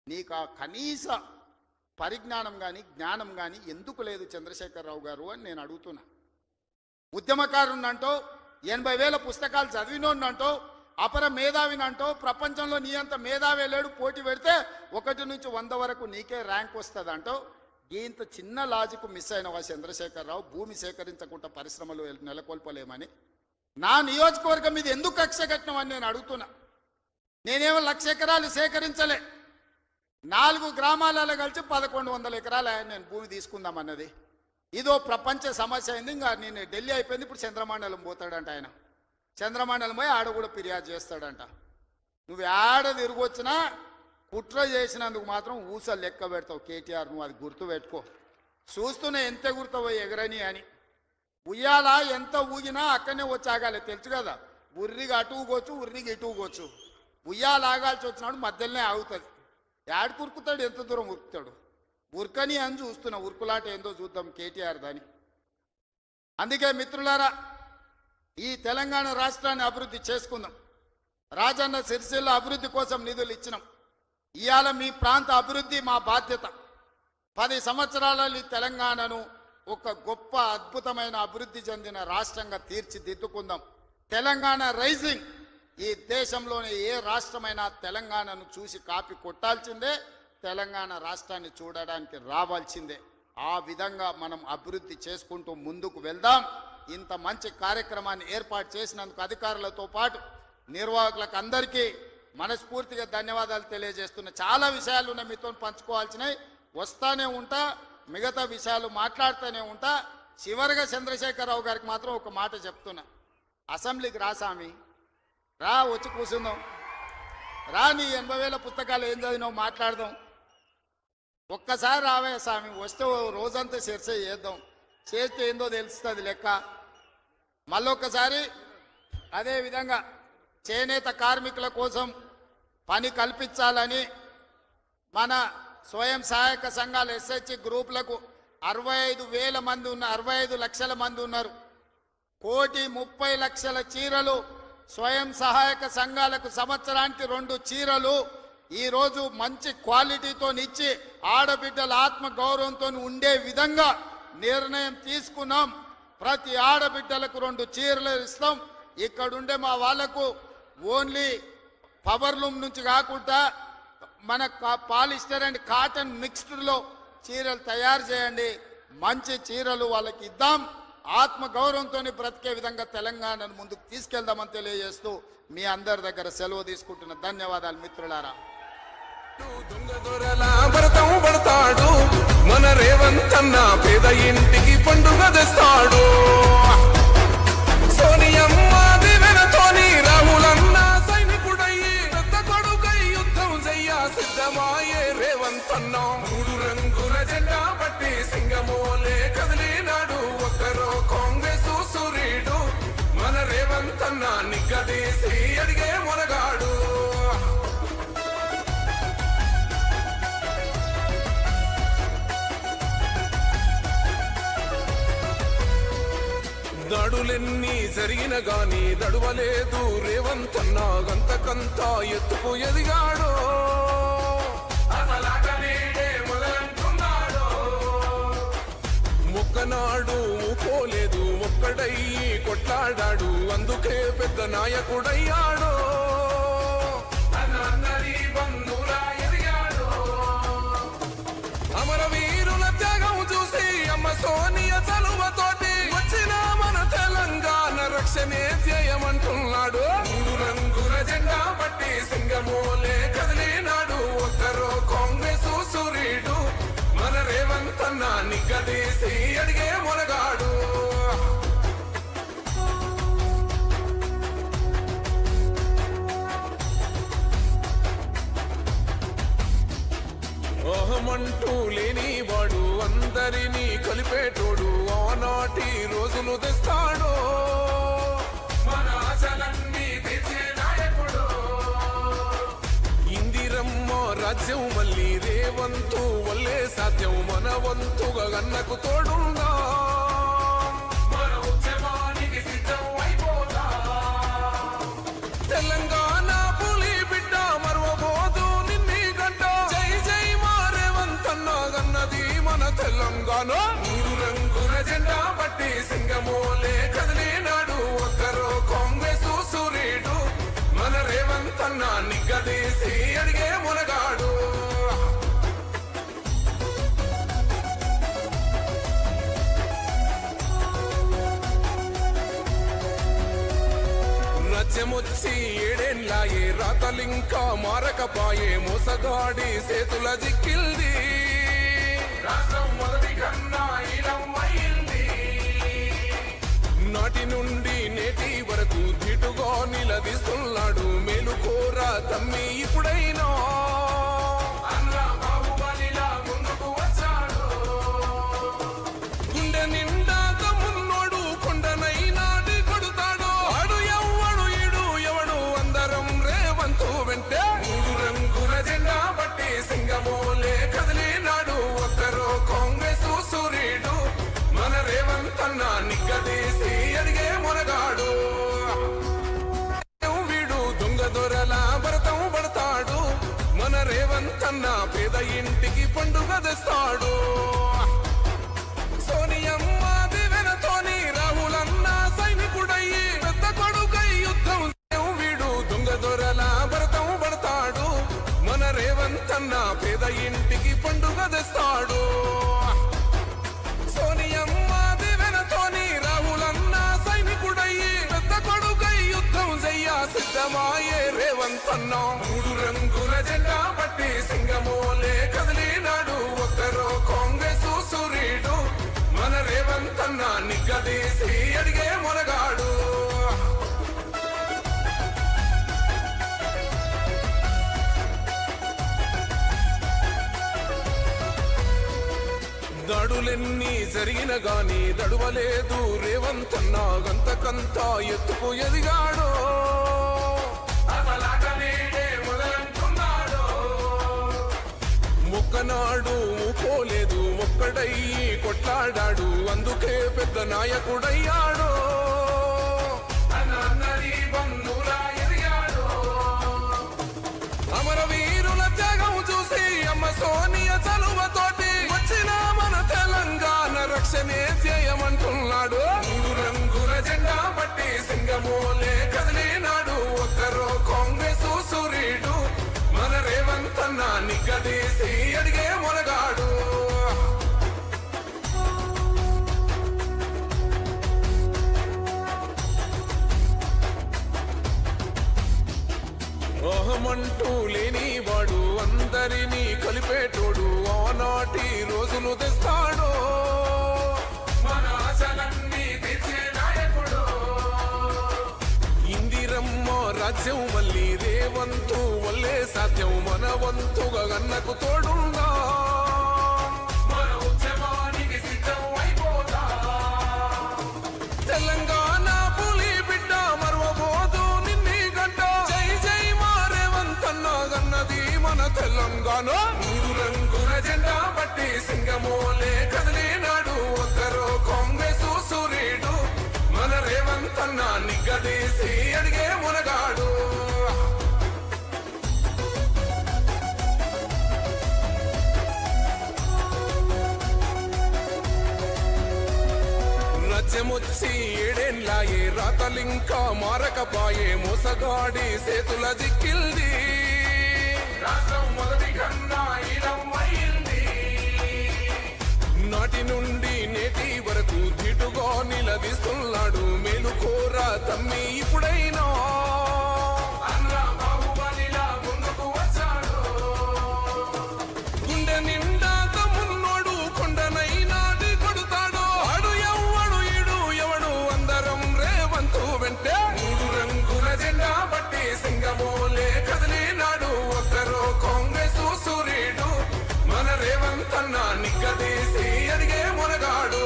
[SPEAKER 3] నీకు ఆ కనీస పరిజ్ఞానం కానీ జ్ఞానం కానీ ఎందుకు లేదు చంద్రశేఖరరావు గారు అని నేను అడుగుతున్నా ఉద్యమకారునంటో 80,000 పుస్తకాలు చదివినోన్నంటో అపర మేధావినంటో ప్రపంచంలో నీ అంత మేధావి లేడు పోటీ పెడితే 1 నుంచి 100 వరకు నీకే ర్యాంక్ వస్తుంది అంటో ఇంత చిన్న లాజిక్ మిస్ అయినవా చంద్రశేఖరరావు భూమి సేకరించకుండా పరిశ్రమలు నెలకొల్పలేమని నా నియోజకవర్గం మీద ఎందుకు కక్ష కట్టినవని నేను అడుగుతున్నా నేనేమో 1,00,000 ఎకరాలు సేకరించలే 4 గ్రామాలలో కలిసి 1,100 ఎకరాలు నేను భూమి తీసుకుందామన్నది ఇదో ప్రపంచ సమస్య అయింది ఇంకా నేను ఢిల్లీ అయిపోయింది ఇప్పుడు చంద్రమండలం పోతాడంట ఆయన చంద్రమండలం పోయి ఆడ కూడా ఫిర్యాదు చేస్తాడంట నువ్వు ఆడ తిరిగొచ్చినా కుట్ర చేసినందుకు మాత్రం ఊసలు లెక్క పెడతావు కేటీఆర్ నువ్వు అది గుర్తు పెట్టుకో చూస్తూనే ఎంత గుర్తావో ఎగరని అని ఉయ్యాల ఎంత ఊగినా అక్కడనే వచ్చి ఆగాలి తెలుసు కదా ఉర్రికి అటు ఊగొచ్చు ఉర్రికి ఇటు ఊగొచ్చు ఉయ్యాల ఆగాల్సి వచ్చినాడు మధ్యలోనే ఆగుతుంది యాడ్ కురుకుతాడు ఎంత దూరం ఉరుకుతాడు ఉరకని అని చూస్తున్నా ఉరుకులాట ఏందో చూద్దాం కేటీఆర్ దాని అందుకే మిత్రులారా ఈ తెలంగాణ రాష్ట్రాన్ని అభివృద్ధి చేసుకుందాం రాజన్న సిరిసిల్ల అభివృద్ధి కోసం నిధులు ఇచ్చినాం ఇవాళ మీ ప్రాంత అభివృద్ధి మా బాధ్యత 10 సంవత్సరాలలో ఈ తెలంగాణను ఒక గొప్ప అద్భుతమైన అభివృద్ధి చెందిన రాష్ట్రంగా తీర్చిదిద్దుకుందాం తెలంగాణ రైజింగ్ ఈ దేశంలోని ఏ రాష్ట్రమైనా తెలంగాణను చూసి కాపీ కొట్టాల్సిందే తెలంగాణ రాష్ట్రాన్ని చూడడానికి రావాల్సిందే ఆ విధంగా మనం అభివృద్ధి చేసుకుంటూ ముందుకు వెళ్దాం ఇంత మంచి కార్యక్రమాన్ని ఏర్పాటు చేసినందుకు అధికారులతో పాటు నిర్వాహకులకు అందరికీ మనస్ఫూర్తిగా ధన్యవాదాలు తెలియజేస్తున్నా చాలా విషయాలు ఉన్నాయి మీతో పంచుకోవాల్సినవి వస్తానే ఉంటా మిగతా విషయాలు మాట్లాడుతూనే ఉంటా చివరిగా చంద్రశేఖరరావు గారికి మాత్రం ఒక మాట చెప్తున్నా అసెంబ్లీకి రా సామి రా వచ్చి కూర్చుందాం రా నీ 80,000 పుస్తకాలు ఏం చదివినావు మాట్లాడదాం ఒక్కసారి రావే స్వామి వస్తే రోజంతా చర్చ చేద్దాం చేస్తే ఏందో తెలుస్తుంది లెక్క మళ్ళొక్కసారి అదేవిధంగా చేనేత కార్మికుల కోసం పని కల్పించాలని మన స్వయం సహాయక సంఘాలు ఎస్హెచ్ గ్రూపులకు 65,000 మంది ఉన్నారు 65 లక్షల మంది ఉన్నారు 1,30,00,000 చీరలు స్వయం సహాయక సంఘాలకు సంవత్సరానికి 2 చీరలు ఈరోజు మంచి క్వాలిటీతో ఇచ్చి ఆడబిడ్డల ఆత్మ గౌరవంతో ఉండే విధంగా నిర్ణయం తీసుకున్నాం ప్రతి ఆడబిడ్డలకు 2 చీరలు ఇస్తాం ఇక్కడుండే మా వాళ్లకు ఓన్లీ పవర్ లూమ్ నుంచి కాకుండా మన పాలిస్టర్ అండ్ కాటన్ మిక్స్డ్లో చీరలు తయారు చేయండి మంచి చీరలు వాళ్ళకి ఇద్దాం ఆత్మ గౌరవంతో బ్రతికే విధంగా తెలంగాణను ముందుకు తీసుకెళ్దామని తెలియజేస్తూ మీ అందరి దగ్గర సెలవు తీసుకుంటున్న ధన్యవాదాలు మిత్రులారా
[SPEAKER 2] దొంగ దొరల భరతం పడతాడు మన రేవంత్ అన్న పేద ఇంటికి పండుగ తెస్తాడు సిద్ధమాయే రేవంతన్న మూడు రంగుల జెండా పట్టి సింగమోలే కదిలినాడు ఒక్కరో కాంగ్రెస్ సూర్యుడు మన రేవంతన్న నిగ్గదీసి అడిగే మొనగాడు దాడులెన్ని జరిగిన గాని దడువలేదు రేవంతన్న గంతకంతా ఎత్తుకు ఎదిగాడు మొక్కనాడు పోలేదు ఒక్కడయ్యి కొట్లాడాడు అందుకే పెద్ద నాయకుడయ్యాడు అమరవీరుల త్యాగం చూసి అమ్మ సోనియ చలువతోటి వచ్చిన మన తెలంగాణ రక్షణే ధ్యేయమంటున్నాడు మూడు రంగుల జెండా పట్టి సింగమోలే కదిలినాడు ఒక్కరో కాంగ్రెస్ సూర్యుడు మన రేవంతన్న నిగ్గదీసి అడిగే మొనగాడు అహమంటూ లేనివాడు అందరినీ కలిపేటోడు ఆనాటి రోజులు తెస్తాడు మన ఆశలన్నీ తెచ్చే నాయకుడు ఇందిరమ్మ రాజ్యం మళ్ళీ రేవంతు వల్లే సాధ్యం మన వంతుగా గన్నకు తోడుందా మన ఉద్యమానికి సిద్ధం అయిపోతా తెలంగాణ పులి బిడ్డ మరవబోదు నిన్ని గంట జై జై మా రేవంతన్న గన్నది మన తెలంగాణ మూడు రంగుల జెండా పట్టి సింగమోలే కదిలినాడు ఒక్కరో కాంగ్రెస్ సూర్యుడు మన రేవంతన్న నిగ్గదీసి అడిగే మునగాడు రాజ్యమొచ్చి ఏడేళ్ళాయే రాతలింకా మారకపాయే మోసగాడి సేతుల జిక్కిల్ది రాష్ట్రం మొదటి కన్నా ఇలమైంది నాటి నుండి నేటి వరకు ధీటుగా నిలదీస్తున్నాడు మేలుకోరా తమ్మి ఇప్పుడైనా అన్న బాహుబలిలా ముందుకు వచ్చాడు గుండె నిండా తమ్మున్నోడు కొండనైనా కొడుతాడు ఆడు ఎవ్వడు ఈడు ఎవడు అందరం రేవంతు వెంటే మూడు రంగుల జెండా పట్టి సింగమోలే కదిలినాడు ఒక్కరో కాంగ్రెస్ సూర్యుడు మన రేవంతన్న నిగ్గదీసి అడిగే మొనగాడు వీడు దొంగ దొరల భరతం పడతాడు మన రేవంతన్న పేద ఇంటికి పండుగ తెస్తాడు సోనియమ్మ దివెనతోని రాహులన్న సైనికుడయ్యి పెద్ద కొడుకై యుద్ధం వీడు దొంగ దొరల భరతం పడతాడు మన రేవంతన్న పేద ఇంటికి పండుగ తెస్తాడు సోనియమ్మ దివెనతోని రాహులన్న సైనికుడయ్యి పెద్ద కొడుకై యుద్ధం చెయ్య సిద్ధమాయే రేవంతన్న మూడు రంగుల జెండా పట్టి సింగమోలే కదిలినాడు ఒక్కరో కాంగ్రెస్ సూర్యుడు మన రేవంతన్న నిగ్గదీసి అడిగే మొనగాడు దాడులెన్ని జరిగిన గాని దడువలేదు రేవంతన్న గంతకంతా ఎత్తుకు ఎదిగాడు మొక్కనాడు పోలేదు ఒక్కడయ్యి కొట్లాడాడు అందుకే పెద్ద నాయకుడయ్యాడు అమరవీరుల త్యాగం చూసి అమ్మ సోనియ చలువతోటి వచ్చిన మన తెలంగాణ రక్షణే ధ్యేయమంటున్నాడు మూడు రంగుల జెండా పట్టి సింగమోలే కదిలినాడు ఒక్కరో కాంగ్రెస్ సూర్యుడు మన రేవంతన్న నిగ్గదీసి అడిగే మొనగాడు అహమంటూ లేనివాడు అందరినీ కలిపేటోడు ఆనాటి రోజులు తెస్తాడు మన ఆశలన్నీ తెచ్చే నాయకుడు ఇందిరమ్మ రాజ్యం మళ్ళీ రేవంతు వల్లే సాధ్యం మన వంతు గన్నకు తోడుందా మన ఉద్యమానికి సిద్ధం అయిపోదా తెలంగాణ పులి బిడ్డ మరవబోదు నిన్ని గడ్డ జై జై మా రేవంత్ అన్న గన్నది మన తెలంగాణ మూడు రంగుల జెండా పట్టి సింగమోలే కదిలినాడు ఒక్కరో కాంగ్రెస్ సూర్యుడు మన రేవంత్ అన్న నిగ్గదీసి అడిగే మునగాడు రాజ్యమొచ్చి ఏడేళ్ళాయే రాతలింకా మారకపాయే మోసగాడి సేతుల జిక్కిల్ది రాష్ట్రం మొదటి కన్నా ఈలం అయింది నాటి నుండి నేటి వరకు ధీటుగా నిలదీస్తున్నాడు మేలుకోర తమ్మి ఇప్పుడైనా అన్న బాహుబలిలా ముందుకు వచ్చాడు గుండె నిండా తమ్మున్నోడు కొండనైనా కొడుతాడు ఆడు ఎవ్వడు ఈడు ఎవడు అందరం రేవంతు వెంటే మూడు రంగుల జెండా బట్టి సింగమోలే కదిలినాడు ఒక్కరో కాంగ్రెస్ సూర్యుడు మన రేవంత్ అన్న నిగ్గదీసి అడిగే మునగాడు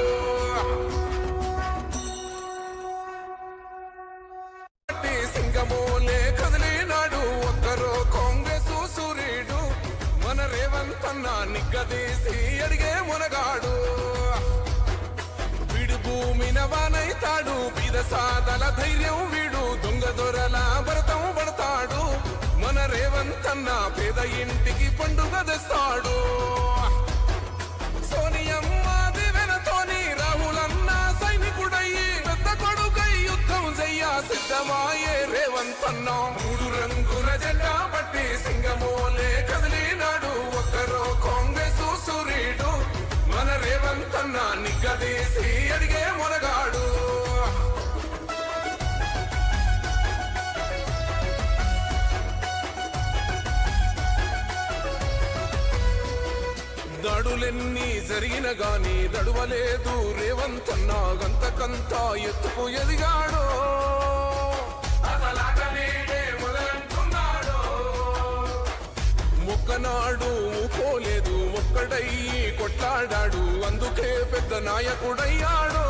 [SPEAKER 2] సింగమోలే కదిలినాడు ఒక్కరో కాంగ్రెస్ సూర్యుడు మన రేవంత్ అన్న నిగ్గదీసి అడిగే మునగాడు వీడు భూమిన వానైతాడు బీద సాదల ధైర్యం వీడు దొంగ దొరల భరతం పడతాడు మన రేవంత్ అన్న పేద ఇంటికి పండుగ తెస్తాడు సోనియమ్మ దివెనతోని రాహులన్న సైనికుడయ్యి పెద్ద కొడుకై యుద్ధం చెయ్య సిద్ధమాయే రేవంత్ అన్న మూడు రంగుల జెండా పట్టి సింగమోలే కదిలినాడు ఒక్కరో కాంగ్రెస్ సూర్యుడు మన రేవంత్ అన్న నిగ్గదీసి అడిగే మునగాడు దాడులెన్ని జరిగిన గాని దడువలేదు రేవంత్ అన్న గంతకంతా ఎత్తుకు ఎదిగాడు మొక్కనాడు ఊకోలేదు ఒక్కడయ్యి కొట్లాడాడు అందుకే పెద్ద నాయకుడయ్యాడు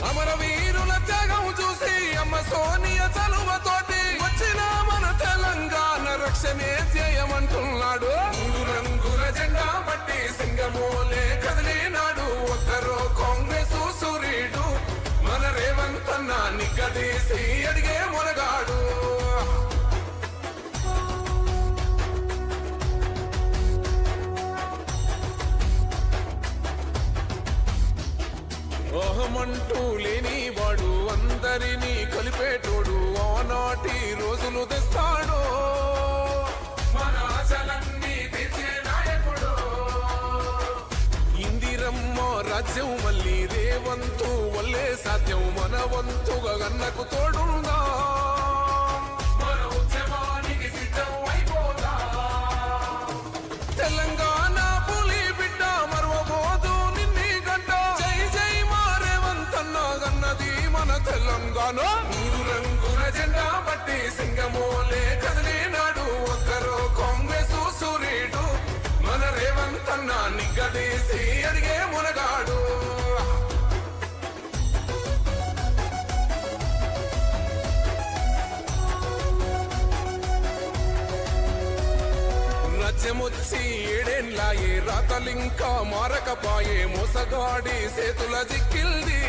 [SPEAKER 2] అమరవీరుల త్యాగం చూసి అమ్మ సోనియ చలువతోటి వచ్చిన మన తెలంగాణ రక్షణే చేయమంటున్నాడు మూడు రంగుల జెండా పట్టి సింగమోలే కదిలినాడు ఒక్కరో కాంగ్రెస్ సూర్యుడు మన రేవంత్ అన్న నిగ్గదీసి అడిగే మునగాడు ఓహమంటూ లేని వాడు అందరినీ కలిపేటోడు ఆనాటి రోజులు తెస్తాడు మన ఆశలన్నీ తెచ్చే నాయకుడు ఇందిరమ్మ రాజ్యం మళ్ళీ రేవంతు వల్లే సాధ్యం మన వంతుగా గన్నకు తోడుందా మన ఉద్యమానికి సిద్ధం అయిపోదా తెలంగాణ పులి బిడ్డ మరవబోదు నిన్ని గడ్డ జై జై మా రేవంత్ అన్న గన్నది మన తెలంగాణ మూడు రంగుల జెండా పట్టి సింగమోలే కదిలినాడు ఒక్కరో కాంగ్రెస్ సూర్యుడు మన రేవంత్ అన్న నిగ్గదీసి అడిగే మునగాడు రాజ్యమొచ్చి ఏడేళ్ళాయే రాతలింకా మారకపాయే మోసగాడి సేతుల జిక్కిల్ది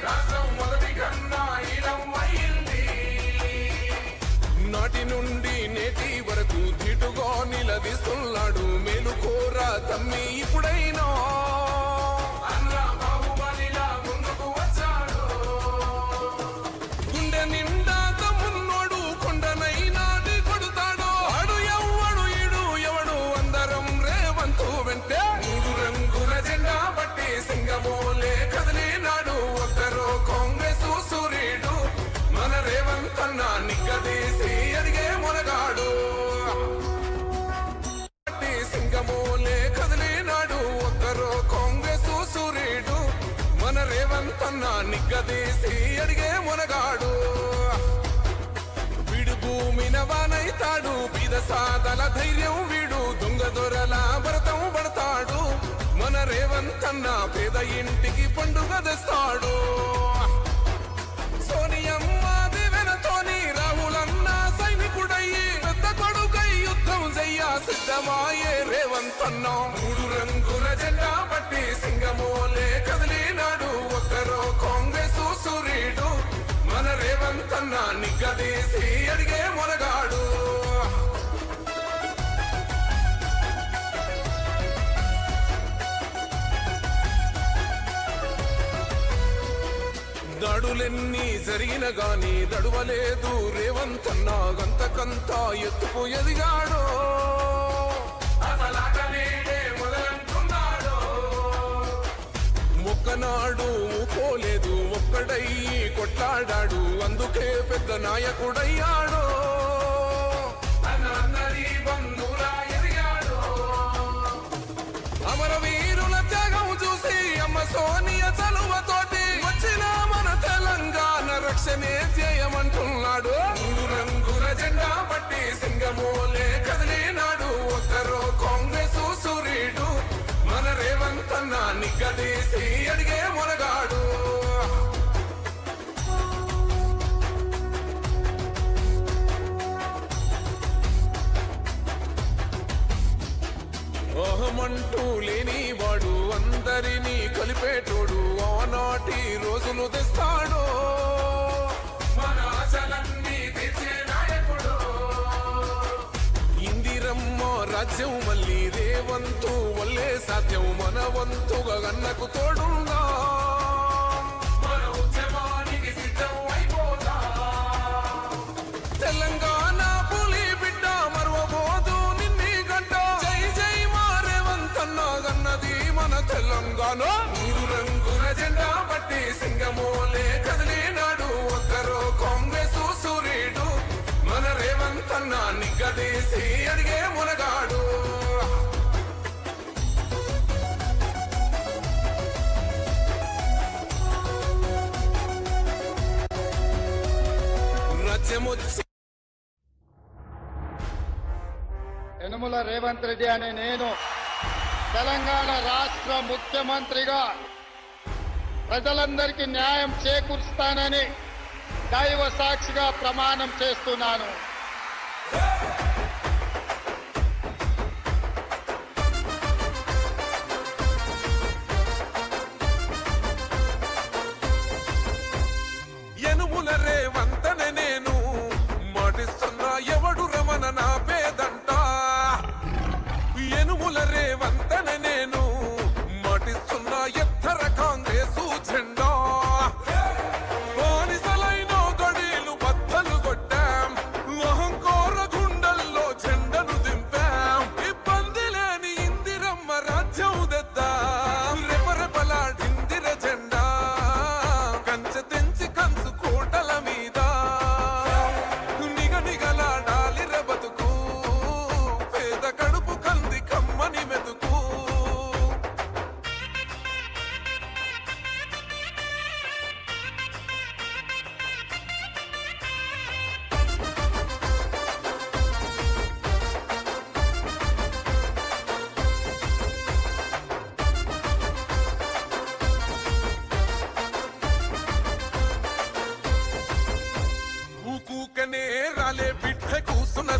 [SPEAKER 2] రాష్ట్రం మొదటి కన్నా ఈలం అయింది నాటి నుండి నేటి వరకు ధీటుగా నిలదీస్తున్నాడు మేలుకోర తమ్మి ఇప్పుడైనా అన్న బాహుబలిలా ముందుకు వచ్చాడు గుండె నిండా తమ్మున్నోడు కొండనైనా కొడుతాడు ఆడు ఎవ్వడు ఈడు ఎవడు అందరం రేవంతు వెంటే మూడు రంగుల జెండా పట్టి సింగమోలే కదిలినాడు ఒక్కరో కాంగ్రెస్ సూర్యుడు మన రేవంత్ అన్న నిగ్గదీసి అడిగే మునగాడు సింగమోలే కదిలినాడు ఒక్కరో కాంగ్రెస్ సూర్యుడు మన రేవంత్ అన్న నిగ్గదీసి అడిగే మునగాడు వానైతాడు బీద సాదల ధైర్యం వీడు దొంగ దొరల భరతం పడతాడు మన రేవంత్ అన్న పేద ఇంటికి పండుగ తెస్తాడు సోనియమ్మ దివెనతోని రాహులన్న సైనికుడయ్యి పెద్ద కొడుకై యుద్ధం చెయ్య సిద్ధమాయే రేవంత్ అన్న మూడు రంగుల జెండా పట్టి సింగమోలే కదిలినాడు ఒక్కరో కాంగ్రెస్ సూర్యుడు మన రేవంత్ అన్న నిగ్గదీసి అడిగే మొనగాడు దాడులెన్ని జరిగిన గాని దడువలేదు రేవంత్ అన్న గంతకంతా ఎత్తుకు ఎదిగాడు మొక్కనాడు ఊకోలేదు ఒక్కడయ్యి కొట్లాడాడు అందుకే పెద్ద నాయకుడయ్యాడు అమరవీరుల త్యాగం చూసి అమ్మ సోనియ చలువతోటి వచ్చిన మన తెలంగాణ రక్షణే చేయమంటున్నాడు మూడు రంగుల జెండా పట్టి సింగమోలే కదిలినాడు ఒక్కరో కాంగ్రెస్ సూర్యుడు మన రేవంత్ అన్న నిగ్గదీసి అడిగే మొనగాడు అహమంటూ లేని వాడు అందరినీ కలిపేటోడు ఆనాటి రోజులు తెస్తాడు మన ఆశలన్నీ తీర్చే నాయకుడు ఇందిరమ్మ రాజ్యం మళ్ళీ రేవంతు వల్లే సాధ్యం మన వంతుగా గన్నకు తోడుందా మన ఉద్యమానికి సిద్ధం అయిపోదా తెలంగాణ పులి బిడ్డ మరువబోదు నిన్ని గంట జై జై మా రేవంత్ అన్న గన్నది మన తెలంగాణ మూడు రంగుల జెండా పట్టి సింగమోలే కదిలినాడు ఒక్కరో కాంగ్రెస్ సూర్యుడు మన రేవంత్ అన్న నిగ్గదీసి అడిగే మునగాడు రాజ్యమొచ్చి
[SPEAKER 3] యనుమల రేవంత్ రెడ్డి అనే నేను తెలంగాణ రాష్ట్ర ముఖ్యమంత్రిగా ప్రజలందరికీ న్యాయం చేకూరుస్తానని దైవ సాక్షిగా ప్రమాణం చేస్తున్నాను.
[SPEAKER 2] యనుమల రేవంత్ అనే నేను మాటిస్తున్నా ఎవడు రమణ నా పేదంట యనుమల రేవంత్ అనే నేను మాటిస్తున్నా ఎత్తర కాంగ్రెసు జెండా బానిసలైన గడీలు బద్దలు కొట్టాం అహంకార గుండెల్లో జెండను దింపాం ఇబ్బంది లేని ఇందిరమ్మ రాజ్యం తెద్దాం రెపరెపలాడిందిర జెండా కంచె తెంచి కంచు కోటల మీద నిగనిగలాడాలి బతుకు పేద కడుపు కంది కమ్మని మెతుకు ఊకూకనే రాలే బిడ్డ కూసున